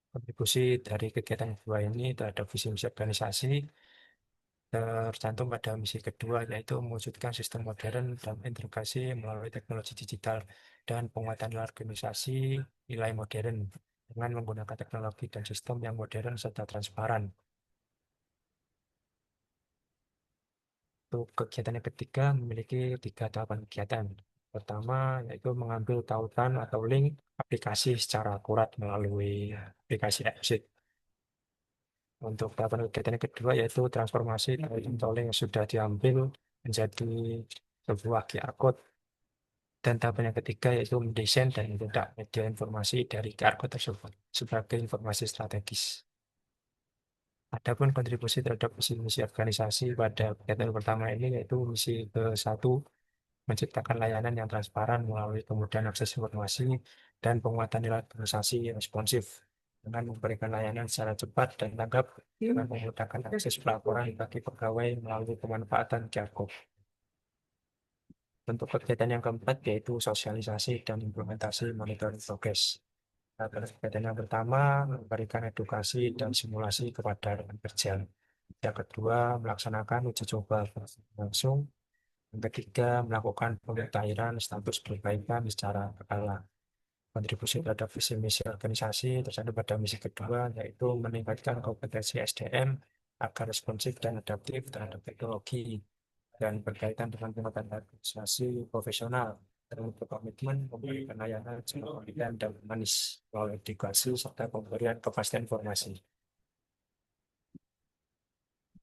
Kontribusi dari kegiatan kedua ini terhadap visi misi organisasi tercantum pada misi kedua, yaitu mewujudkan sistem modern dan integrasi melalui teknologi digital dan penguatan nilai organisasi nilai modern dengan menggunakan teknologi dan sistem yang modern serta transparan. Untuk kegiatan yang ketiga memiliki 3 tahapan kegiatan. Pertama, yaitu mengambil tautan atau link aplikasi secara akurat melalui aplikasi AppSheet. Untuk tahapan kegiatan yang kedua yaitu transformasi dari tolling yang sudah diambil menjadi sebuah QR code. Dan tahapan yang ketiga yaitu mendesain dan mencetak media informasi dari QR code tersebut sebagai informasi strategis. Adapun kontribusi terhadap misi organisasi pada kegiatan pertama ini yaitu misi ke-1, menciptakan layanan yang transparan melalui kemudahan akses informasi dan penguatan nilai organisasi yang responsif dengan memberikan layanan secara cepat dan tanggap dengan memudahkan akses pelaporan bagi pegawai melalui pemanfaatan QR code. Untuk kegiatan yang keempat yaitu sosialisasi dan implementasi monitoring progress. Kegiatan yang pertama memberikan edukasi dan simulasi kepada rekan kerja. Yang kedua melaksanakan uji coba langsung. Yang ketiga melakukan pemutahiran status perbaikan secara berkala. Kontribusi terhadap visi misi organisasi tercantum pada misi kedua yaitu meningkatkan kompetensi SDM agar responsif dan adaptif terhadap teknologi dan berkaitan dengan penguatan organisasi profesional dan berkomitmen memberikan layanan secara kompeten dan humanis melalui edukasi serta pemberian kepastian informasi.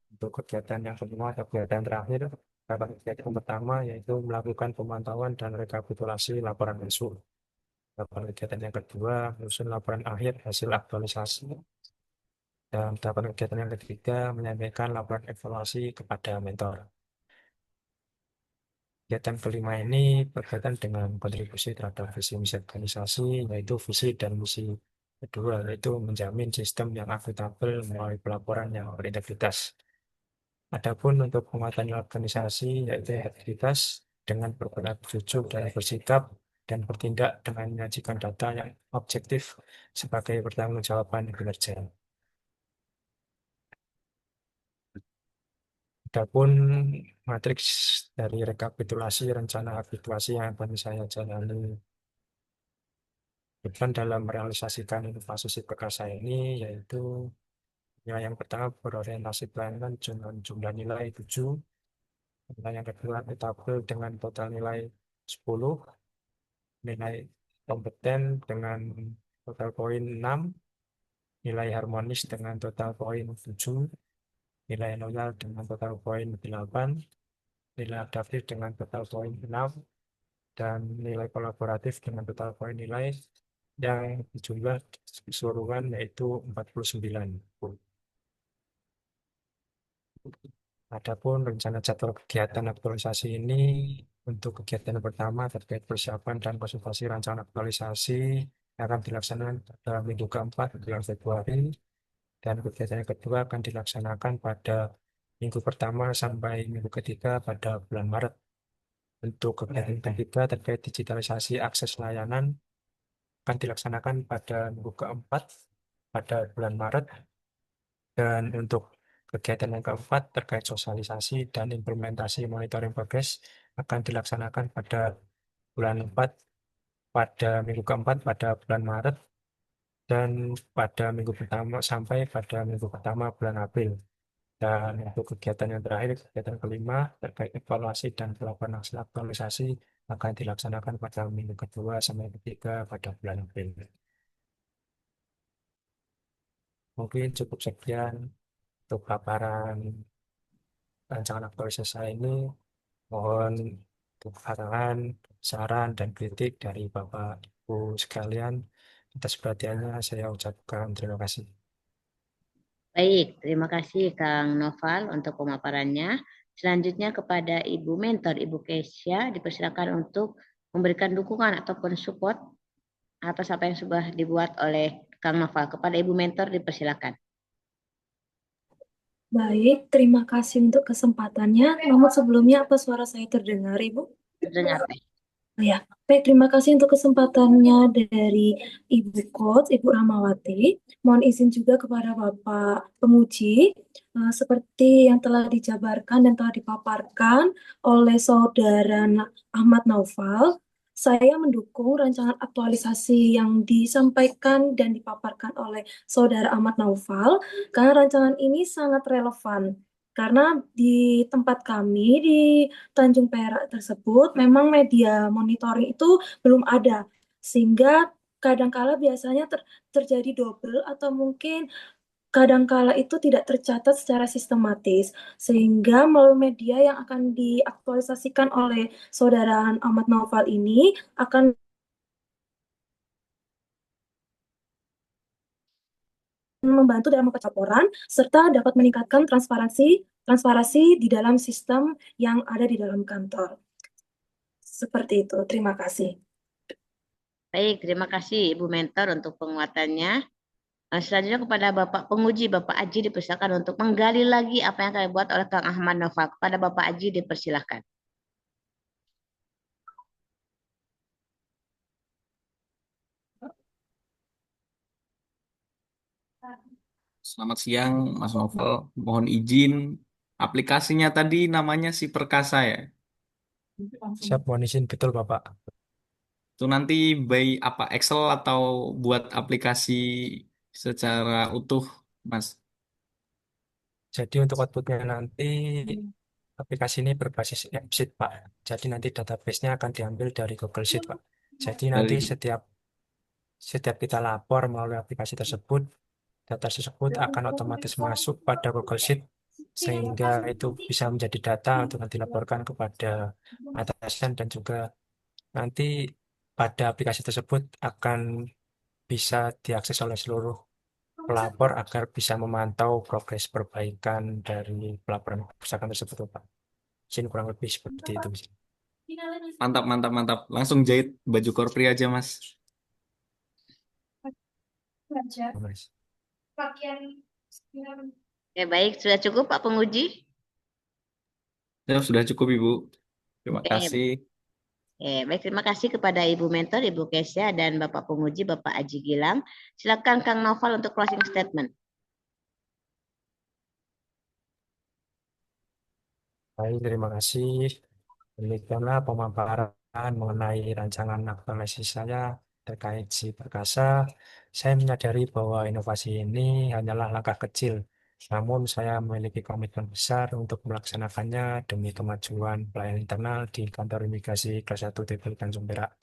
Untuk kegiatan yang kedua atau kegiatan terakhir, kegiatan pertama yaitu melakukan pemantauan dan rekapitulasi laporan masuk. Tahapan kegiatan yang kedua menyusun laporan akhir hasil aktualisasi. Dan tahapan kegiatan yang ketiga menyampaikan laporan evaluasi kepada mentor. Kegiatan kelima ini berkaitan dengan kontribusi terhadap visi misi organisasi, yaitu visi dan misi kedua, yaitu menjamin sistem yang akuntabel melalui pelaporan yang berintegritas. Adapun untuk penguatan organisasi, yaitu integritas dengan berperan jujur dan bersikap dan bertindak dengan menyajikan data yang objektif sebagai pertanggungjawaban kinerja. Adapun matriks dari rekapitulasi rencana aktualisasi yang akan saya jalani depan dalam merealisasikan inovasi perkasa ini yaitu nilai yang pertama berorientasi pelayanan dengan jumlah nilai 7, nilai yang kedua akuntabel dengan total nilai 10, nilai kompeten dengan total poin 6, nilai harmonis dengan total poin 7, nilai loyal dengan total poin 8, nilai adaptif dengan total poin 6, dan nilai kolaboratif dengan total poin nilai yang jumlah keseluruhan yaitu 49. Adapun rencana jadwal kegiatan aktualisasi ini untuk kegiatan pertama terkait persiapan dan konsultasi rancangan aktualisasi akan dilaksanakan pada minggu keempat bulan Februari dan kegiatan yang kedua akan dilaksanakan pada minggu pertama sampai minggu ketiga pada bulan Maret. Untuk kegiatan ketiga terkait digitalisasi akses layanan akan dilaksanakan pada minggu keempat pada bulan Maret. Dan untuk kegiatan yang keempat terkait sosialisasi dan implementasi monitoring progress akan dilaksanakan pada bulan 4 pada minggu keempat pada bulan Maret dan pada minggu pertama sampai pada minggu pertama bulan April. Dan untuk kegiatan yang terakhir, kegiatan kelima terkait evaluasi dan pelaporan hasil aktualisasi akan dilaksanakan pada minggu kedua sampai ketiga pada bulan April. Mungkin cukup sekian untuk paparan rancangan aktualisasi saya ini. Mohon untuk arahan, saran, dan kritik dari Bapak Ibu sekalian. Atas perhatiannya saya ucapkan terima kasih. Baik, terima kasih Kang Noval untuk pemaparannya. Selanjutnya kepada Ibu Mentor, Ibu Kesia, dipersilakan untuk memberikan dukungan ataupun support atas apa yang sudah dibuat oleh Kang Noval. Kepada Ibu Mentor, dipersilakan. Baik, terima kasih untuk kesempatannya. Namun sebelumnya apa suara saya terdengar, Ibu? Terdengar. Ya, baik, terima kasih untuk kesempatannya dari Ibu Coach, Ibu Rahmawati. Mohon izin juga kepada Bapak Penguji, seperti yang telah dijabarkan dan telah dipaparkan oleh Saudara Ahmad Naufal, saya mendukung rancangan aktualisasi yang disampaikan dan dipaparkan oleh Saudara Ahmad Naufal, karena rancangan ini sangat relevan. Karena di tempat kami di Tanjung Perak tersebut memang media monitoring itu belum ada, sehingga kadangkala biasanya terjadi double atau mungkin kadangkala itu tidak tercatat secara sistematis, sehingga melalui media yang akan diaktualisasikan oleh Saudara Ahmad Naufal ini akan membantu dalam pelaporan serta dapat meningkatkan transparansi di dalam sistem yang ada di dalam kantor. Seperti itu. Terima kasih. Baik, terima kasih Ibu Mentor untuk penguatannya. Selanjutnya kepada Bapak Penguji, Bapak Aji dipersilakan untuk menggali lagi apa yang akan dibuat oleh Kang Ahmad Noval. Kepada Bapak Aji dipersilakan. Selamat siang, Mas Novel. Mohon izin, aplikasinya tadi namanya si Perkasa ya. Siap, mohon izin, betul Bapak. Itu nanti by apa Excel atau buat aplikasi secara utuh, Mas? Jadi untuk outputnya nanti aplikasi ini berbasis AppSheet, Pak. Jadi nanti database-nya akan diambil dari Google Sheet, Pak. Jadi nanti Dari setiap kita lapor melalui aplikasi tersebut, data tersebut akan otomatis masuk pada Google Sheet sehingga itu bisa menjadi data untuk nanti dilaporkan kepada atasan dan juga nanti pada aplikasi tersebut akan bisa diakses oleh seluruh pelapor agar bisa memantau progres perbaikan dari pelaporan kerusakan tersebut, Pak. Mungkin kurang lebih seperti itu. mantap, mantap, mantap. Langsung jahit baju korpri aja, Mas. Mas. Oke, baik, sudah cukup Pak Penguji? Ya, sudah cukup, Ibu. Terima Oke. kasih. Baik, terima kasih kepada Ibu Mentor, Ibu Kesia, dan Bapak Penguji, Bapak Aji Gilang. Silakan Kang Noval untuk closing statement. Baik, terima kasih. Demikianlah pemaparan mengenai rancangan aktualisasi saya terkait si Perkasa. Saya menyadari bahwa inovasi ini hanyalah langkah kecil, namun saya memiliki komitmen besar untuk melaksanakannya demi kemajuan pelayanan internal di kantor imigrasi kelas 1 TPI Tanjung Perak.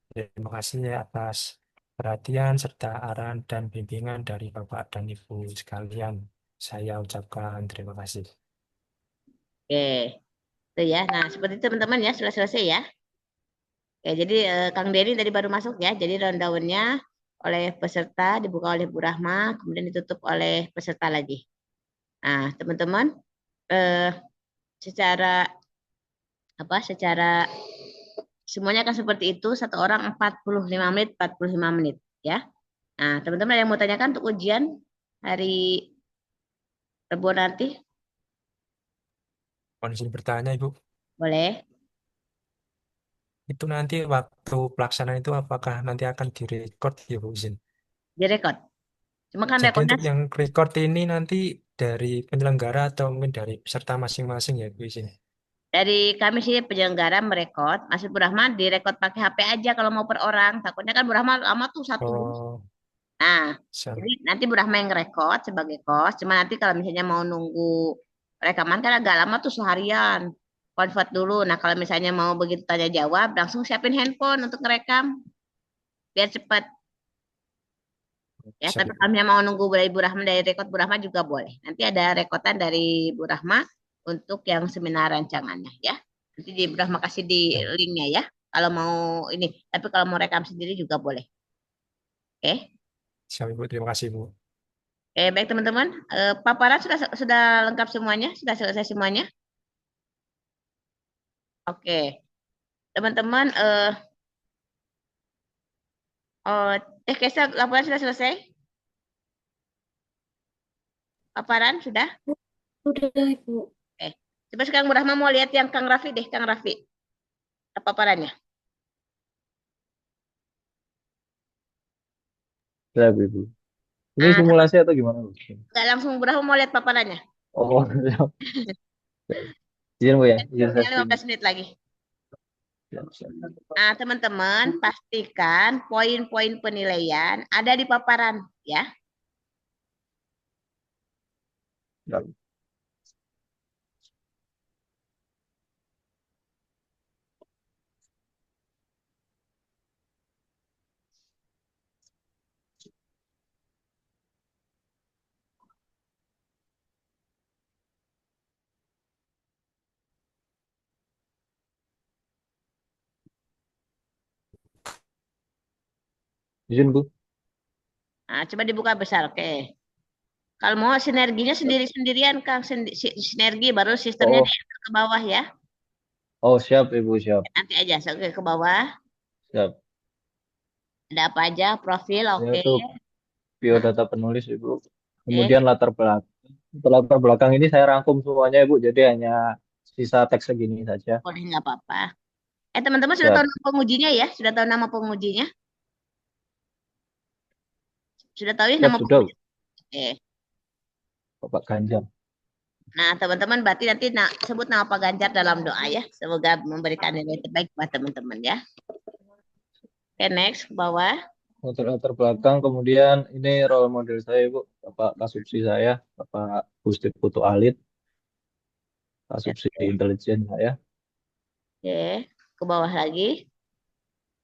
Terima kasih atas perhatian serta arahan dan bimbingan dari Bapak dan Ibu sekalian. Saya ucapkan terima kasih. Oke, itu ya. Nah, seperti itu teman-teman ya, sudah selesai ya. Oke, jadi Kang Denny tadi baru masuk ya. Jadi rundown-nya oleh peserta dibuka oleh Bu Rahma, kemudian ditutup oleh peserta lagi. Nah, teman-teman, secara semuanya akan seperti itu, satu orang 45 menit, 45 menit ya. Nah, teman-teman yang mau tanyakan untuk ujian hari Rabu nanti? Mohon izin bertanya, Ibu. Boleh. Itu nanti waktu pelaksanaan itu apakah nanti akan direcord ya Bu izin? Direkod. Cuma kan Jadi rekodnya untuk yang record ini nanti dari penyelenggara atau mungkin dari peserta masing-masing ya Bu izin? dari kami sih penyelenggara merekod, Mas Bu Rahman direkod pakai HP aja kalau mau per orang. Takutnya kan Bu Rahman lama tuh satu. Oh, Nah, Siap. jadi nanti Bu Rahma yang ngerekod sebagai coach. Cuma nanti kalau misalnya mau nunggu rekaman kan agak lama tuh seharian. Convert dulu. Nah, kalau misalnya mau begitu tanya jawab, langsung siapin handphone untuk ngerekam biar cepat. Ya, Siap, tapi Ibu. kalau misalnya mau nunggu dari Bu Rahma dari rekod Bu Rahma juga boleh. Nanti ada rekodan dari Bu Rahma untuk yang seminar rancangannya ya. Nanti di Bu Rahma kasih di Ya. linknya ya. Kalau mau ini, tapi kalau mau rekam sendiri juga boleh. Oke. Siap, Ibu. Terima kasih, Bu. Oke, baik teman-teman. Paparan sudah lengkap semuanya, sudah selesai semuanya. Oke, teman-teman. Oh, Kesa, laporan sudah selesai? Paparan sudah? Udah, Ibu. Coba sekarang Bu Rahma mau lihat yang Kang Raffi deh, Kang Raffi. Paparannya. Siap, Ibu. Ini Ah, simulasi atau gimana, Bu? nggak langsung Bu Rahma mau lihat paparannya. Oh, siap. Izin, Bu ya. Izin saya Tinggal screen. 15 menit lagi. Siap, siap. Nah, teman-teman, pastikan poin-poin penilaian ada di paparan, ya. Siap. Izin, Bu. Nah, coba dibuka besar, oke. Kalau mau sinerginya sendiri-sendirian, Kang. Sinergi baru sistemnya Oh, diatur ke bawah ya. oh siap, Ibu, siap. Nanti aja, oke, ke bawah. Siap. Ada apa aja, profil, Ini oke. tuh biodata penulis, Ibu. Oke, Kemudian latar belakang. Latar belakang ini saya rangkum semuanya, Ibu. Jadi hanya sisa teks segini saja. boleh nggak apa-apa. Teman-teman sudah tahu Siap. nama pengujinya ya? Sudah tahu nama pengujinya? Sudah tahu ya Siap, nama sudah, Bu. pengujinya? Oke. Bapak Ganjar. Nah, teman-teman berarti nanti sebut nama Pak Ganjar dalam doa ya. Semoga memberikan nilai terbaik buat teman-teman ya. Oke, next ke bawah. Untuk latar belakang, kemudian ini role model saya, Bu. Bapak Kasubsi saya, Bapak Gusti Putu Alit, Kasubsi intelijen saya. Oke, ke bawah lagi.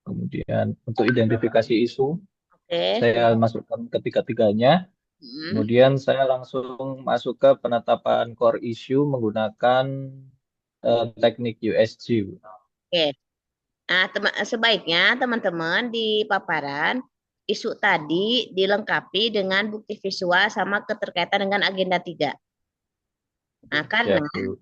Kemudian untuk identifikasi isu, Oke. saya masukkan ketiga-tiganya. Kemudian saya langsung masuk ke penetapan core issue menggunakan teknik USG. Bu. Oke. Nah, sebaiknya teman-teman di paparan isu tadi dilengkapi dengan bukti visual sama keterkaitan dengan agenda 3. Nah, karena Siap, Bu.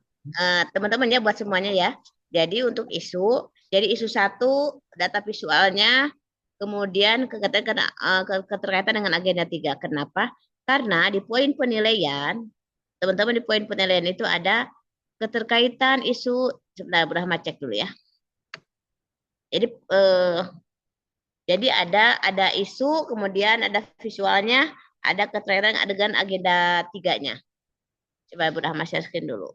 teman-teman ya buat semuanya ya. Jadi untuk isu, jadi isu 1 data visualnya, kemudian keterkaitan dengan agenda 3. Kenapa? Karena di poin penilaian, teman-teman di poin penilaian itu ada keterkaitan isu, sebentar Brahma cek dulu ya. Jadi ada isu, kemudian ada visualnya, ada keterkaitan dengan agenda 3-nya. Coba Bu Rahma share screen dulu.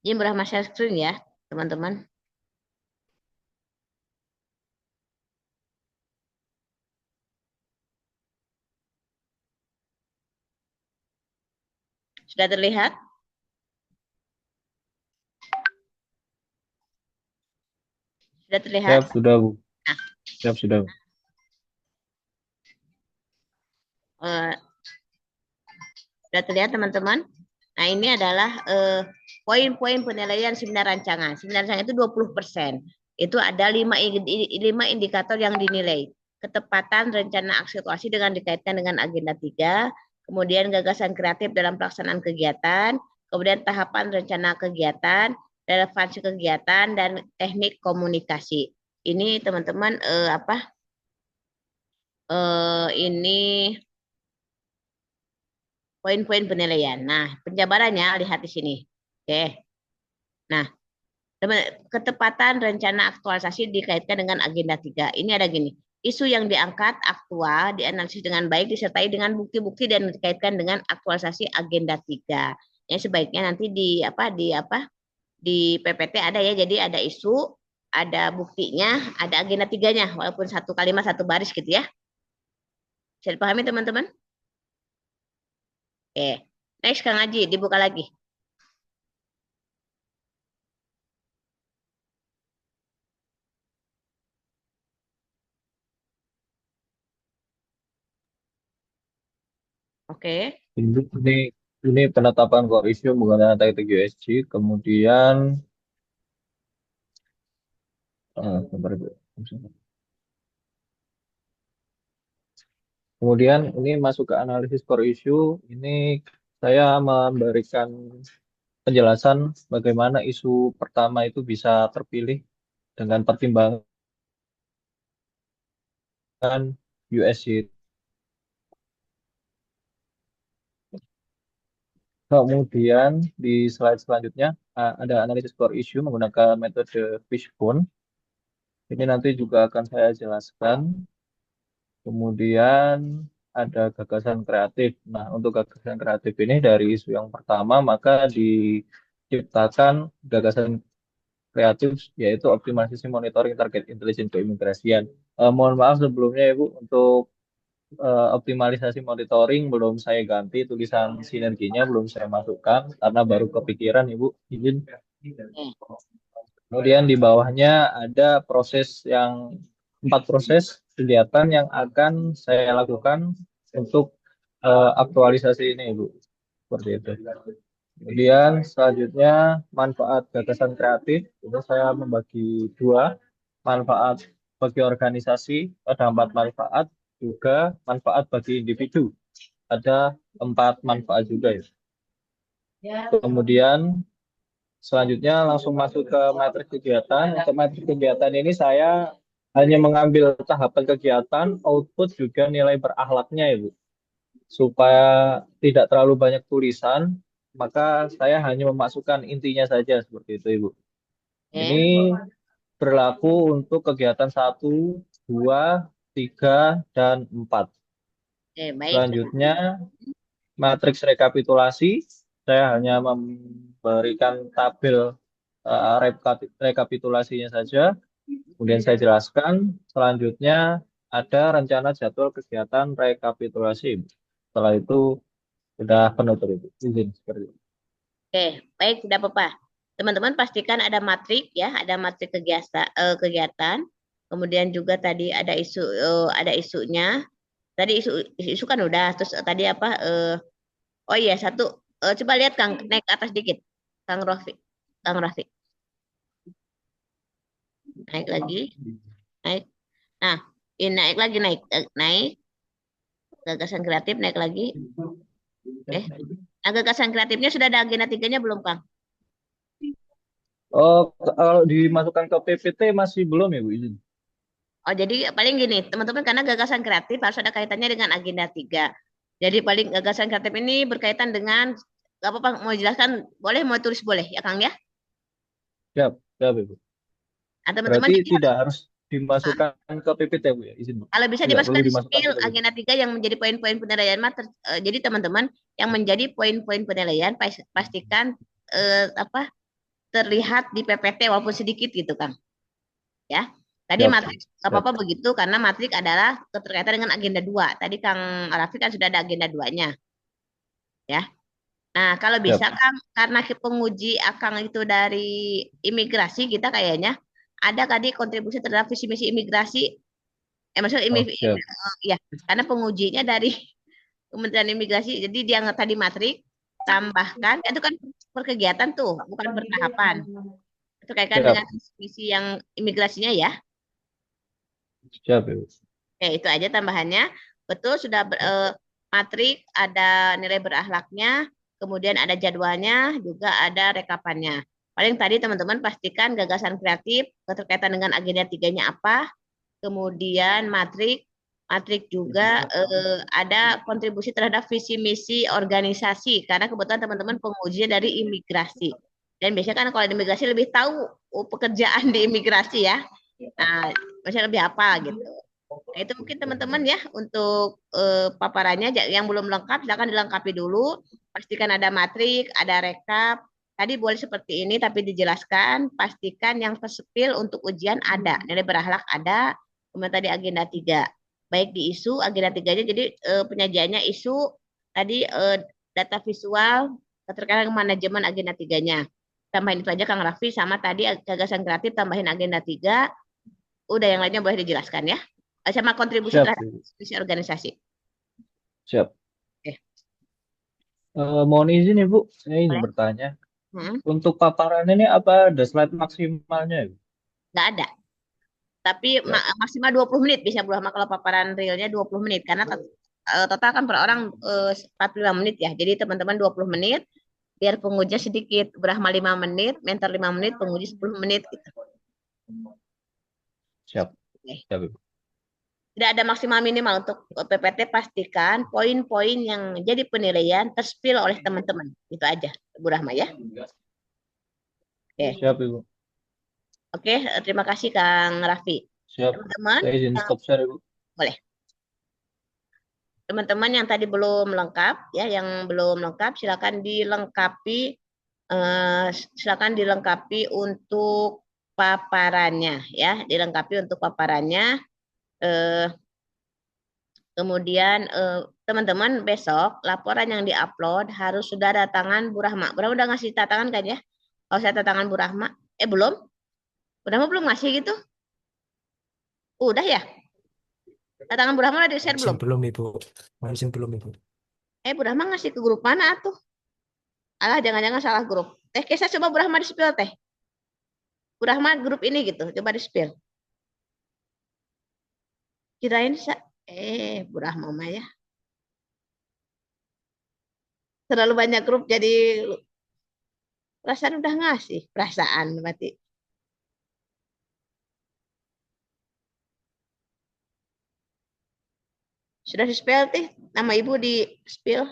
Ini Bu Rahma share screen ya, teman-teman. Sudah terlihat? Sudah terlihat? Siap, sudah, Bu. Nah, Siap, sudah, Bu. sudah terlihat teman-teman? Nah, ini adalah poin-poin penilaian seminar rancangan. Seminar rancangan itu 20%. Itu ada 5 indikator yang dinilai. Ketepatan rencana eksekusi dengan dikaitkan dengan agenda 3, kemudian gagasan kreatif dalam pelaksanaan kegiatan, kemudian tahapan rencana kegiatan, relevansi kegiatan, dan teknik komunikasi. Ini teman-teman ini poin-poin penilaian. Nah, penjabarannya lihat di sini. Oke. Nah, ketepatan rencana aktualisasi dikaitkan dengan agenda 3. Ini ada gini. Isu yang diangkat aktual dianalisis dengan baik disertai dengan bukti-bukti dan dikaitkan dengan aktualisasi agenda 3. Ya, sebaiknya nanti di PPT ada ya. Jadi ada isu, ada buktinya, ada agenda 3-nya walaupun satu kalimat satu baris gitu ya. Bisa dipahami teman-teman? Oke. Next Kang Haji, dibuka lagi. Oke. Ini penetapan core issue menggunakan teknik USG, kemudian sebentar, Bu. Kemudian ini masuk ke analisis core issue. Ini saya memberikan penjelasan bagaimana isu pertama itu bisa terpilih dengan pertimbangan USG. Kemudian di slide selanjutnya ada analisis core issue menggunakan metode fishbone. Ini nanti juga akan saya jelaskan. Kemudian ada gagasan kreatif. Nah, untuk gagasan kreatif ini dari isu yang pertama, maka diciptakan gagasan kreatif, yaitu optimalisasi monitoring target intelijen keimigrasian. Mohon maaf sebelumnya, Ibu, untuk optimalisasi monitoring belum saya ganti, tulisan sinerginya belum saya masukkan, karena baru kepikiran, Ibu. Izin. Kemudian di bawahnya ada 4 proses kegiatan yang akan saya lakukan untuk aktualisasi ini, Ibu. Seperti itu. Kemudian selanjutnya manfaat gagasan kreatif. Ini saya membagi 2. Manfaat bagi organisasi, ada 4 manfaat. Juga manfaat bagi individu. Ada 4 manfaat juga ya. Kemudian selanjutnya langsung masuk ke materi kegiatan. Untuk materi kegiatan ini saya hanya mengambil tahapan kegiatan, output juga nilai berakhlaknya, Ibu. Supaya tidak terlalu banyak tulisan, maka saya hanya memasukkan intinya saja seperti itu, Ibu. Ini berlaku untuk kegiatan 1, 2, 3, dan 4. Baik. Selanjutnya, matriks rekapitulasi. Saya hanya memberikan tabel rekapitulasinya saja. Kemudian saya jelaskan. Selanjutnya ada rencana jadwal kegiatan rekapitulasi. Setelah itu sudah penutup, Ibu. Izin seperti itu. Oke, baik, tidak apa-apa. Teman-teman pastikan ada matrik ya, ada matrik kegiatan. Kemudian juga tadi ada ada isunya. Tadi isu kan udah, terus tadi apa? Oh iya, satu. Coba lihat Kang, naik ke atas dikit. Kang Rafi. Naik lagi. Naik. Nah, ini naik lagi, naik. Gagasan kreatif naik lagi. Oke. Nah, gagasan kreatifnya sudah ada agenda 3-nya belum, Kang? Oh, kalau dimasukkan ke PPT masih belum ya, Bu? Izin. Oh, jadi paling gini, teman-teman, karena gagasan kreatif harus ada kaitannya dengan agenda 3. Jadi paling gagasan kreatif ini berkaitan dengan, gak apa-apa, mau jelaskan, boleh, mau tulis boleh, ya Kang ya? Siap, Ibu. Nah, teman-teman, berarti tidak harus dimasukkan ke PPT, Bu, ya? Izin, Bu. Kalau bisa Tidak dimasukkan perlu di dimasukkan spill ke PPT. agenda 3 yang menjadi poin-poin penilaian. Jadi teman-teman, yang menjadi poin-poin penilaian pastikan terlihat di PPT walaupun sedikit gitu, Kang. Ya. Tadi Siap. matrik nggak apa-apa begitu karena matrik adalah keterkaitan dengan agenda 2. Tadi Kang Rafi kan sudah ada agenda 2-nya. Ya. Nah, kalau bisa Kang, karena penguji Akang itu dari imigrasi, kita kayaknya ada tadi kontribusi terhadap visi misi imigrasi. Maksudnya ya, karena pengujinya dari Kementerian Imigrasi, jadi dia tadi matrik, tambahkan, itu kan per kegiatan tuh, bukan per tahapan. Itu kaitan dengan misi yang imigrasinya ya. Siap, Ibu. Oke, itu aja tambahannya. Betul, sudah matrik, ada nilai berakhlaknya, kemudian ada jadwalnya, juga ada rekapannya. Paling tadi teman-teman pastikan gagasan kreatif keterkaitan dengan agenda 3-nya apa, kemudian matrik juga ada kontribusi terhadap visi misi organisasi karena kebetulan teman-teman pengujian dari imigrasi. Dan biasanya kan kalau di imigrasi lebih tahu pekerjaan di imigrasi ya. Nah, masih lebih apa gitu. Nah, itu mungkin teman-teman ya untuk paparannya yang belum lengkap silakan dilengkapi dulu. Pastikan ada matrik, ada rekap. Tadi boleh seperti ini tapi dijelaskan. Pastikan yang terspil untuk ujian ada. Nilai berakhlak ada. Kemudian tadi agenda 3. Baik di isu agenda 3-nya jadi penyajiannya isu tadi data visual keterkaitan manajemen agenda 3-nya. Tambahin itu aja Kang Raffi sama tadi gagasan kreatif tambahin agenda 3. Udah yang lainnya boleh dijelaskan ya. Sama kontribusi Siap, terhadap Ibu. visi organisasi. Siap. Oke. Mohon izin Ibu, saya ingin Boleh? bertanya. Hmm, Untuk paparan ini apa ada slide maksimalnya, Ibu? nggak ada. Tapi Siap. maksimal 20 menit bisa Bu Rahma kalau paparan realnya 20 menit karena total kan per orang 45 menit ya. Jadi teman-teman 20 menit biar pengujinya sedikit. Bu Rahma 5 menit, mentor 5 menit, penguji 10 menit gitu. Siap. Oke. Siap, Ibu. Tidak ada maksimal minimal untuk PPT, pastikan poin-poin yang jadi penilaian terspil oleh teman-teman. Itu aja Bu Rahma ya. Oke. Siap, Ibu. Oke, terima kasih Kang Raffi. Siap. Teman-teman, Saya izin stop share, Ibu. boleh. Teman-teman yang tadi belum lengkap, ya, yang belum lengkap, silakan dilengkapi untuk paparannya, ya, dilengkapi untuk paparannya. Kemudian teman-teman besok laporan yang diupload harus sudah ada tangan Bu Rahma. Bu Rahma udah ngasih tangan kan ya? Kalau saya tangan Bu Rahma, belum? Bu Rahma belum ngasih gitu? Udah ya? Tangan Bu Rahma udah di-share belum? Belum, Ibu. Izin belum, Ibu. Bu Rahma ngasih ke grup mana tuh? Alah, jangan-jangan salah grup. Saya coba Bu Rahma di-spill teh. Bu Rahma grup ini gitu, coba di-spill. Kirain Bu Rahma mah ya. Terlalu banyak grup jadi perasaan udah ngasih, perasaan berarti. Sudah di-spill teh, nama Ibu di-spill.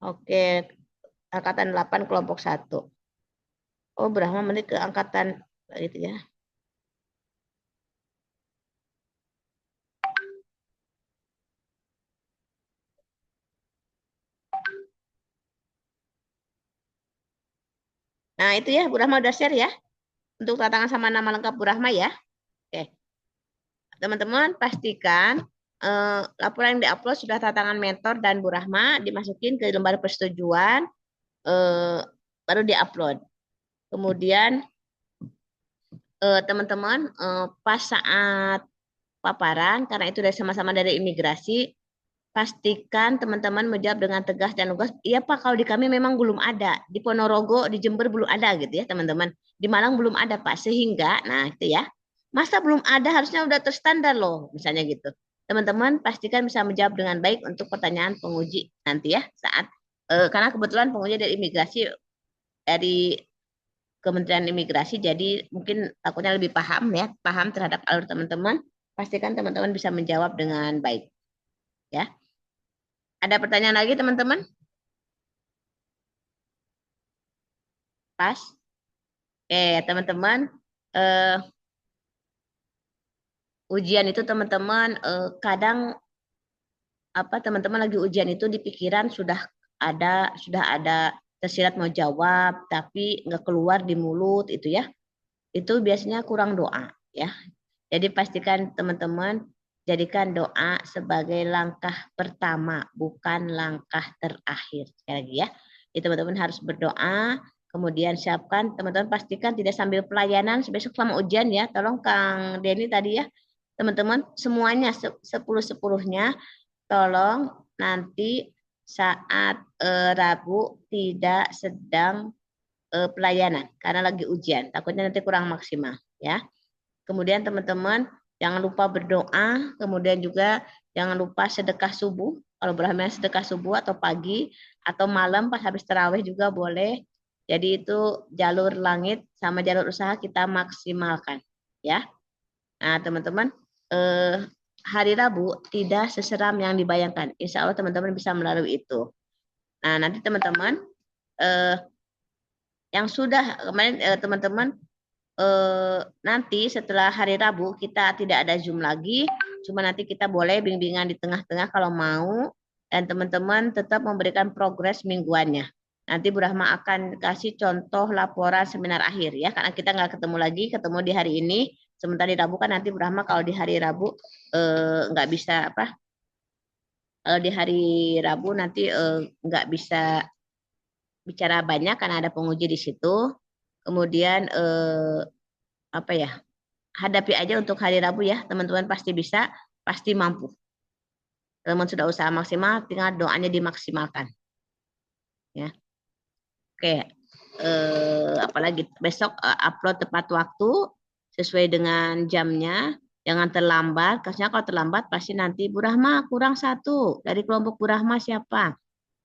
Oke, angkatan 8 kelompok 1. Oh, Brahma menit ke angkatan gitu ya. Nah, itu ya, Bu Rahma udah share ya. Untuk tantangan sama nama lengkap Bu Rahma ya. Oke. Teman-teman, pastikan laporan yang diupload sudah tantangan mentor dan Bu Rahma dimasukin ke lembar persetujuan, baru diupload. Kemudian teman-teman pas saat paparan, karena itu dari sama-sama dari imigrasi, pastikan teman-teman menjawab dengan tegas dan lugas. Iya Pak, kalau di kami memang belum ada. Di Ponorogo, di Jember belum ada gitu ya teman-teman. Di Malang belum ada Pak. Sehingga, nah itu ya, masa belum ada harusnya udah terstandar loh. Misalnya gitu. Teman-teman pastikan bisa menjawab dengan baik untuk pertanyaan penguji nanti ya. Saat karena kebetulan penguji dari imigrasi dari Kementerian Imigrasi, jadi mungkin takutnya lebih paham ya, paham terhadap alur teman-teman. Pastikan teman-teman bisa menjawab dengan baik. Ya. Ada pertanyaan lagi teman-teman? Pas? Teman-teman, ujian itu teman-teman kadang teman-teman lagi ujian itu di pikiran sudah ada tersirat mau jawab tapi nggak keluar di mulut itu ya. Itu biasanya kurang doa ya. Jadi pastikan teman-teman jadikan doa sebagai langkah pertama, bukan langkah terakhir. Sekali lagi ya. Jadi teman-teman harus berdoa, kemudian siapkan, teman-teman pastikan tidak sambil pelayanan besok selama ujian ya. Tolong Kang Denny tadi ya. Teman-teman semuanya 10-10-nya tolong nanti saat Rabu tidak sedang pelayanan karena lagi ujian. Takutnya nanti kurang maksimal ya. Kemudian teman-teman jangan lupa berdoa, kemudian juga Jangan lupa sedekah subuh. Kalau Brahma sedekah subuh atau pagi atau malam pas habis tarawih juga boleh. Jadi itu jalur langit sama jalur usaha kita maksimalkan, ya. Nah, teman-teman, hari Rabu tidak seseram yang dibayangkan. Insya Allah teman-teman bisa melalui itu. Nah, nanti teman-teman yang sudah kemarin teman-teman nanti setelah hari Rabu kita tidak ada Zoom lagi, cuma nanti kita boleh bimbingan di tengah-tengah kalau mau, dan teman-teman tetap memberikan progres mingguannya. Nanti Bu Rahma akan kasih contoh laporan seminar akhir ya, karena kita nggak ketemu lagi, ketemu di hari ini. Sementara di Rabu kan nanti Bu Rahma kalau di hari Rabu nggak bisa apa? Kalau di hari Rabu nanti nggak bisa bicara banyak karena ada penguji di situ. Kemudian apa ya? Hadapi aja untuk hari Rabu ya, teman-teman pasti bisa, pasti mampu. Teman sudah usaha maksimal, tinggal doanya dimaksimalkan. Ya, oke. Apalagi besok upload tepat waktu sesuai dengan jamnya, jangan terlambat. Karena kalau terlambat pasti nanti Bu Rahma kurang satu dari kelompok Bu Rahma siapa.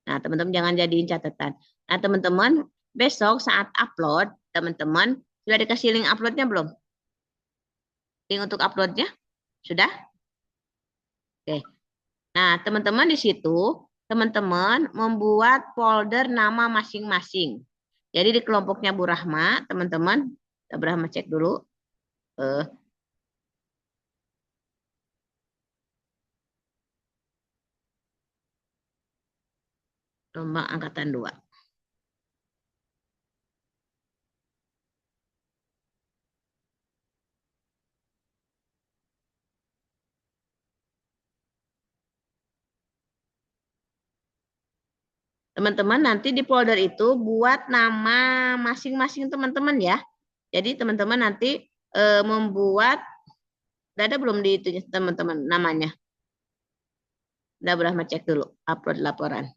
Nah, teman-teman jangan jadiin catatan. Nah, teman-teman besok saat upload, teman-teman sudah dikasih link uploadnya belum? Link untuk uploadnya sudah? Oke. Nah, teman-teman di situ, teman-teman membuat folder nama masing-masing. Jadi di kelompoknya Bu Rahma, teman-teman, Bu Rahma cek dulu. Lomba angkatan 2. Teman-teman nanti di folder itu buat nama masing-masing teman-teman ya. Jadi teman-teman nanti membuat, ada belum di itu teman-teman namanya? Udah Brahma cek dulu, upload laporan.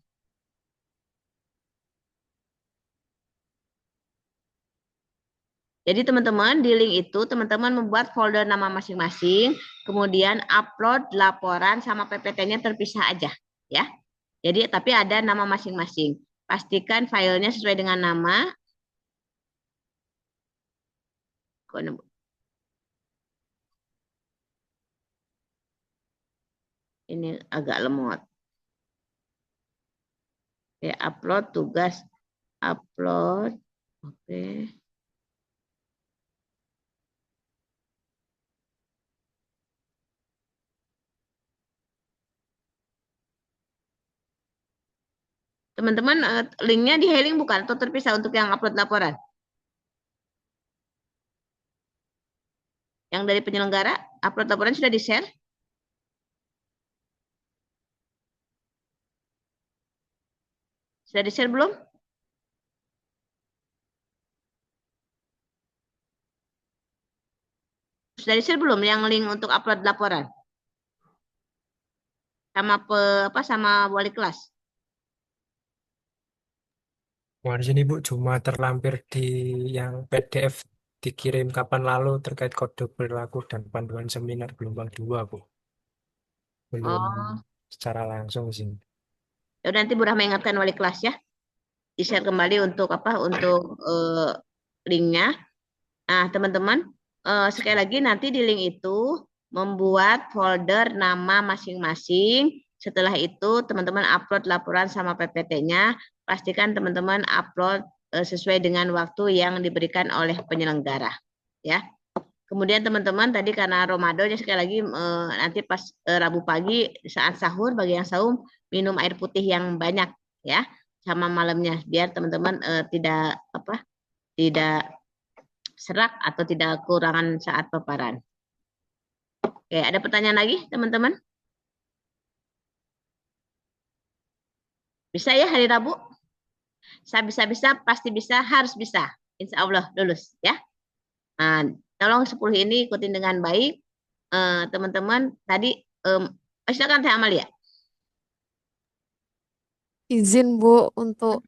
Jadi teman-teman di link itu teman-teman membuat folder nama masing-masing, kemudian upload laporan sama PPT-nya terpisah aja ya. Jadi tapi ada nama masing-masing. Pastikan filenya sesuai dengan nama. Ini agak lemot. Oke, upload tugas. Upload. Oke. Teman-teman, linknya di Hailing bukan? Atau terpisah untuk yang upload laporan? Yang dari penyelenggara, upload laporan sudah di-share? Sudah di-share belum? Sudah di-share belum yang link untuk upload laporan? Sama wali kelas? Di sini Bu cuma terlampir di yang PDF dikirim kapan lalu terkait kode perilaku dan panduan seminar gelombang 2 Bu. Belum secara langsung sih. Ya udah nanti Bu Rahma ingatkan wali kelas ya. Di-share kembali untuk untuk linknya. Nah, teman-teman, sekali lagi nanti di link itu membuat folder nama masing-masing. Setelah itu teman-teman upload laporan sama PPT-nya. Pastikan teman-teman upload sesuai dengan waktu yang diberikan oleh penyelenggara. Ya. Kemudian teman-teman tadi karena Ramadan ya sekali lagi nanti pas Rabu pagi saat sahur bagi yang saum minum air putih yang banyak ya sama malamnya biar teman-teman tidak serak atau tidak kekurangan saat paparan. Oke, ada pertanyaan lagi teman-teman? Bisa ya hari Rabu? Saya bisa, pasti bisa, harus bisa. Insya Allah lulus ya. Nah, tolong 10 ini ikutin dengan baik. Teman-teman tadi, silakan Teh Amalia. Izin Bu untuk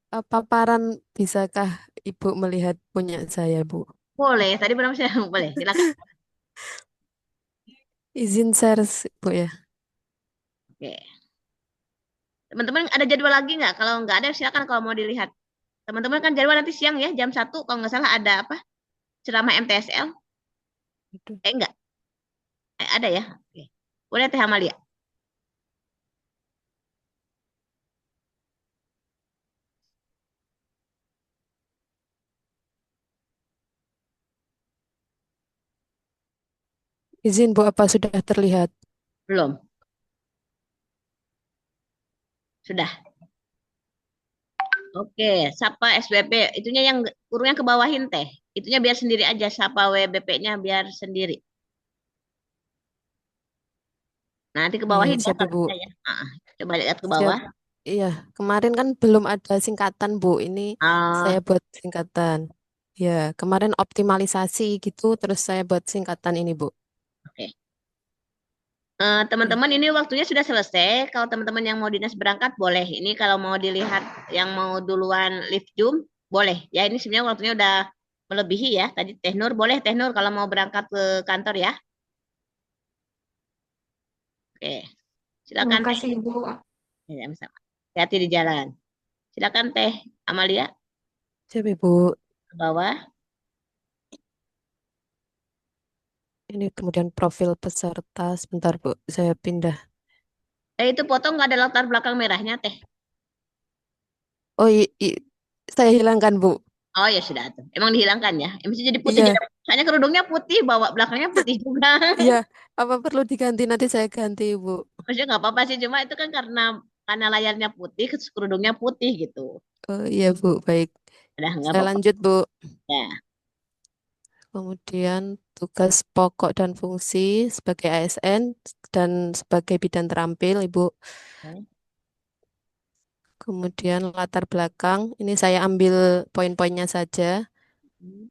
paparan, bisakah Ibu melihat punya saya Bu? Boleh, tadi belum saya boleh, silakan. Izin share Bu ya. Oke. Teman-teman ada jadwal lagi nggak? Kalau nggak ada silakan kalau mau dilihat. Teman-teman kan jadwal nanti siang ya, jam 1 kalau nggak salah ada apa? Ceramah MTSL. Enggak. Ada ya? Oke. Boleh Teh Amalia. Izin Bu, apa sudah terlihat? Belum. Sudah. Oke, Sapa SWP. Itunya yang kurungnya ke bawahin Teh. Itunya biar sendiri aja, Sapa WBP-nya biar sendiri. Nanti ke Iya, bawahin ya siap kalau Ibu. bisa ya. Coba lihat ke Siap. bawah. Iya, kemarin kan belum ada singkatan Bu. Ini saya Ah, buat singkatan. Ya, kemarin optimalisasi gitu, terus saya buat singkatan ini Bu. oke. Teman-teman ini waktunya sudah selesai. Kalau teman-teman yang mau dinas berangkat boleh. Ini kalau mau dilihat yang mau duluan live Zoom boleh. Ya ini sebenarnya waktunya udah melebihi ya. Tadi Teh Nur boleh Teh Nur kalau mau berangkat ke kantor ya. Oke. Terima Silakan Teh. kasih Ibu. Ya, sama. Hati-hati di jalan. Silakan Teh Amalia Siap Ibu. ke bawah. Ini kemudian profil peserta. Sebentar Bu, saya pindah. Itu foto nggak ada latar belakang merahnya Teh. Oh, saya hilangkan Bu. Oh ya sudah tuh. Emang dihilangkan ya. Mesti jadi putih. Iya, Jadi, soalnya kerudungnya putih, bawa belakangnya putih juga. iya. Apa perlu diganti? Nanti saya ganti Bu. Maksudnya nggak apa-apa sih. Cuma itu kan karena layarnya putih, kerudungnya putih gitu. Oh iya Bu, baik. Udah nggak Saya apa-apa. lanjut Bu. Ya. Kemudian tugas pokok dan fungsi sebagai ASN dan sebagai bidan terampil Ibu. Oke. Kemudian latar belakang, ini saya ambil poin-poinnya saja. Hmm,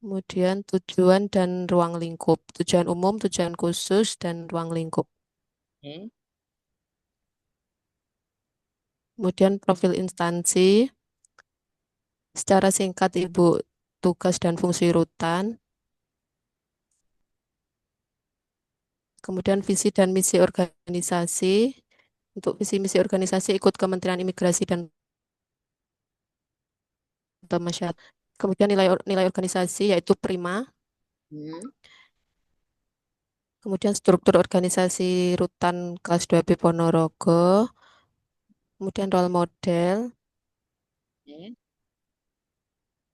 Kemudian tujuan dan ruang lingkup, tujuan umum, tujuan khusus, dan ruang lingkup. oke. Kemudian profil instansi, secara singkat Ibu, tugas dan fungsi rutan. Kemudian visi dan misi organisasi. Untuk visi misi organisasi ikut Kementerian Imigrasi dan Masyarakat. Kemudian nilai organisasi yaitu prima. Hmm, Kemudian struktur organisasi rutan kelas 2B Ponorogo. Kemudian role model. oke.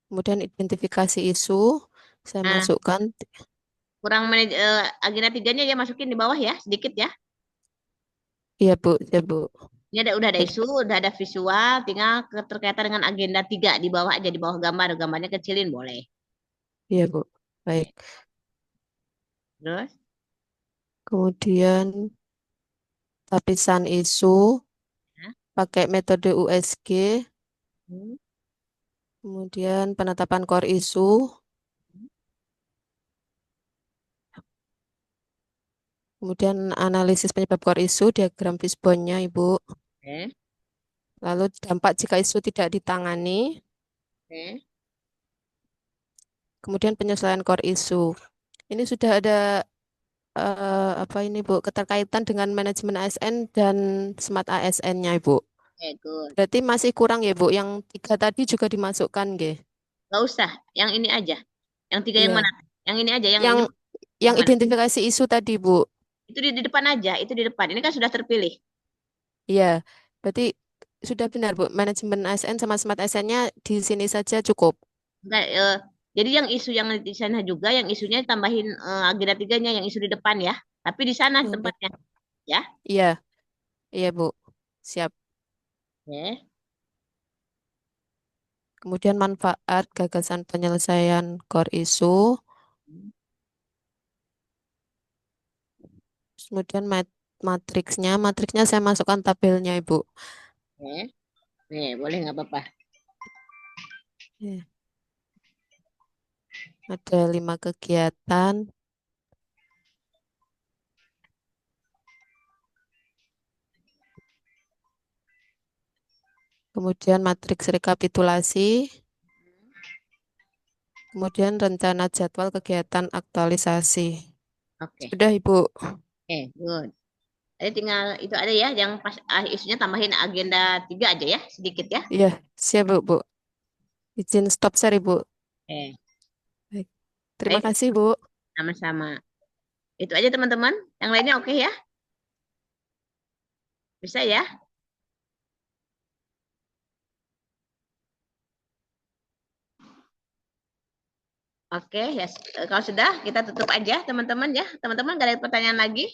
Kemudian identifikasi isu. Saya Nah, masukkan. kurang agenda 3-nya ya masukin di bawah ya, sedikit ya. Iya Bu, ya Bu. Ini udah ada Baik. isu, udah ada visual, tinggal keterkaitan dengan agenda 3 di bawah aja, di bawah gambar, gambarnya kecilin boleh. Iya Bu. Baik. Terus, Kemudian lapisan isu ya. pakai metode USG. Hmm, Kemudian penetapan core isu. Kemudian analisis penyebab core isu, diagram fishbone-nya Ibu. oke, Lalu dampak jika isu tidak ditangani. oke. Kemudian penyesuaian core isu. Ini sudah ada apa ini Bu, keterkaitan dengan manajemen ASN dan smart ASN-nya Ibu. Oke, good. Berarti masih kurang ya Bu, yang 3 tadi juga dimasukkan nggih. Nggak usah, yang ini aja. Yang 3 yang Iya. mana? Yang ini aja, yang Yang ini yang mana? identifikasi isu tadi Bu. Itu di depan aja, itu di depan. Ini kan sudah terpilih. Iya. Berarti sudah benar Bu, manajemen ASN sama smart ASN-nya di sini saja cukup. Enggak, jadi yang isu yang di sana juga, yang isunya tambahin agenda 3-nya, yang isu di depan ya. Tapi di sana Oh, baik. tempatnya, ya. Iya, iya Bu. Siap. Oke. Kemudian manfaat gagasan penyelesaian core isu. Kemudian matriksnya saya masukkan tabelnya Ibu. Oke. Nih, boleh nggak apa-apa. Ya. Ada 5 kegiatan. Kemudian matriks rekapitulasi. Kemudian rencana jadwal kegiatan aktualisasi. Oke, Sudah, Ibu. good. Jadi tinggal itu ada ya, yang pas isunya tambahin agenda 3 aja ya, sedikit ya. Iya, siap, Bu. Izin stop share, Ibu. Oke, Baik. Terima baik, kasih, Bu. sama-sama. Itu aja teman-teman. Yang lainnya oke ya? Bisa ya? Oke, ya. Kalau sudah, kita tutup aja teman-teman ya. Teman-teman nggak ada pertanyaan lagi?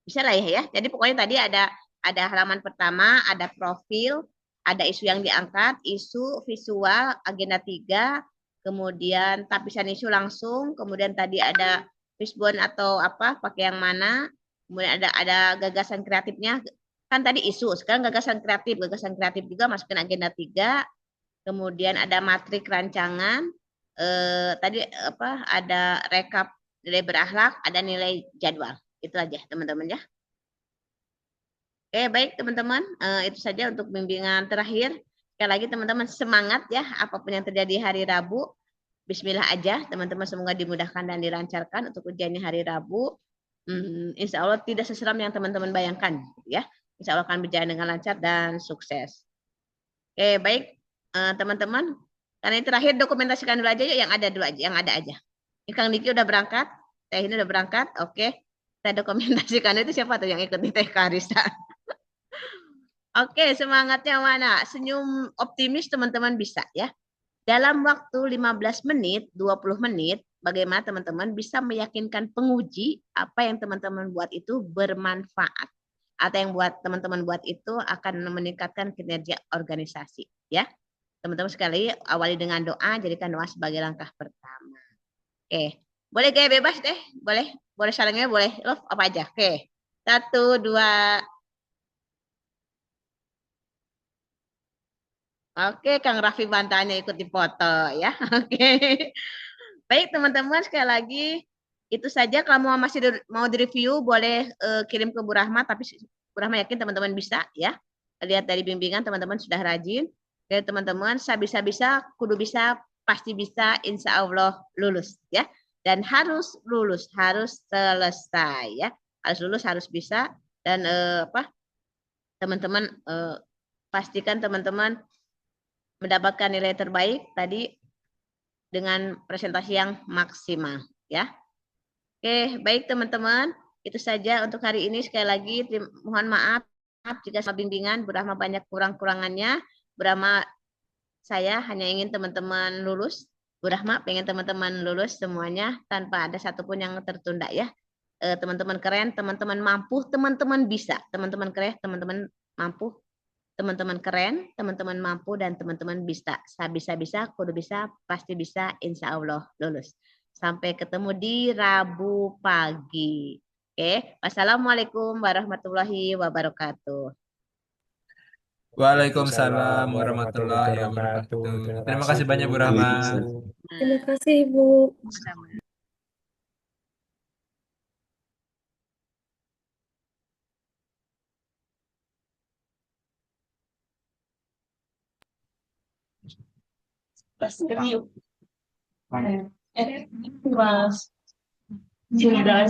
Bisa lah ya. Jadi pokoknya tadi ada halaman pertama, ada profil, ada isu yang diangkat, isu visual, agenda 3, kemudian tapisan isu langsung, kemudian tadi ada fishbone atau apa, pakai yang mana, kemudian ada gagasan kreatifnya. Kan tadi isu, sekarang gagasan kreatif juga masukin agenda 3, kemudian ada matrik rancangan, tadi apa, ada rekap nilai berakhlak, ada nilai jadwal. Itu aja teman-teman ya. Oke, baik teman-teman, itu saja untuk bimbingan terakhir. Sekali lagi teman-teman semangat ya, apapun yang terjadi hari Rabu, Bismillah aja, teman-teman semoga dimudahkan dan dilancarkan untuk ujiannya hari Rabu. Insya Allah tidak seseram yang teman-teman bayangkan, ya. Insya Allah akan berjalan dengan lancar dan sukses. Oke, baik teman-teman. Karena ini terakhir dokumentasikan dulu aja yuk, yang ada dulu aja, yang ada aja. Ini Kang Diki udah berangkat, Teh ini udah berangkat, oke. Kita dokumentasikan itu siapa tuh yang ikut nih Teh Karisa. Oke, semangatnya mana? Senyum optimis teman-teman bisa ya. Dalam waktu 15 menit, 20 menit, bagaimana teman-teman bisa meyakinkan penguji apa yang teman-teman buat itu bermanfaat. Atau yang buat teman-teman buat itu akan meningkatkan kinerja organisasi. Ya, teman-teman sekali awali dengan doa, jadikan doa sebagai langkah pertama. Oke, boleh gaya bebas deh, boleh sarannya boleh, love apa aja. Oke, 1, 2. Oke, Kang Raffi Bantanya ikut dipoto ya. Oke. Baik teman-teman, sekali lagi itu saja. Kalau masih mau direview boleh kirim ke Bu Rahma, tapi Bu Rahma yakin teman-teman bisa ya. Lihat dari bimbingan teman-teman sudah rajin. Jadi teman-teman bisa kudu bisa, pasti bisa, insya Allah lulus ya. Dan harus lulus, harus selesai ya. Harus lulus, harus bisa. Dan teman-teman pastikan teman-teman mendapatkan nilai terbaik tadi dengan presentasi yang maksimal ya. Oke, baik teman-teman, itu saja untuk hari ini. Sekali lagi mohon maaf jika sama bimbingan Bu Rahma banyak kurang-kurangannya. Bu Rahma saya hanya ingin teman-teman lulus. Bu Rahma pengen teman-teman lulus semuanya tanpa ada satupun yang tertunda ya. Teman-teman keren, teman-teman mampu, teman-teman bisa. Teman-teman keren, teman-teman mampu, teman-teman keren, teman-teman mampu, dan teman-teman bisa. Bisa, kudu bisa, pasti bisa, insya Allah lulus. Sampai ketemu di Rabu pagi. Oke, wassalamualaikum warahmatullahi wabarakatuh. Waalaikumsalam warahmatullahi warahmatullahi wabarakatuh. wabarakatuh. Terima Terima kasih, kasih Bu. banyak Bu Rahma. Terima kasih, Ibu. Mas, sudah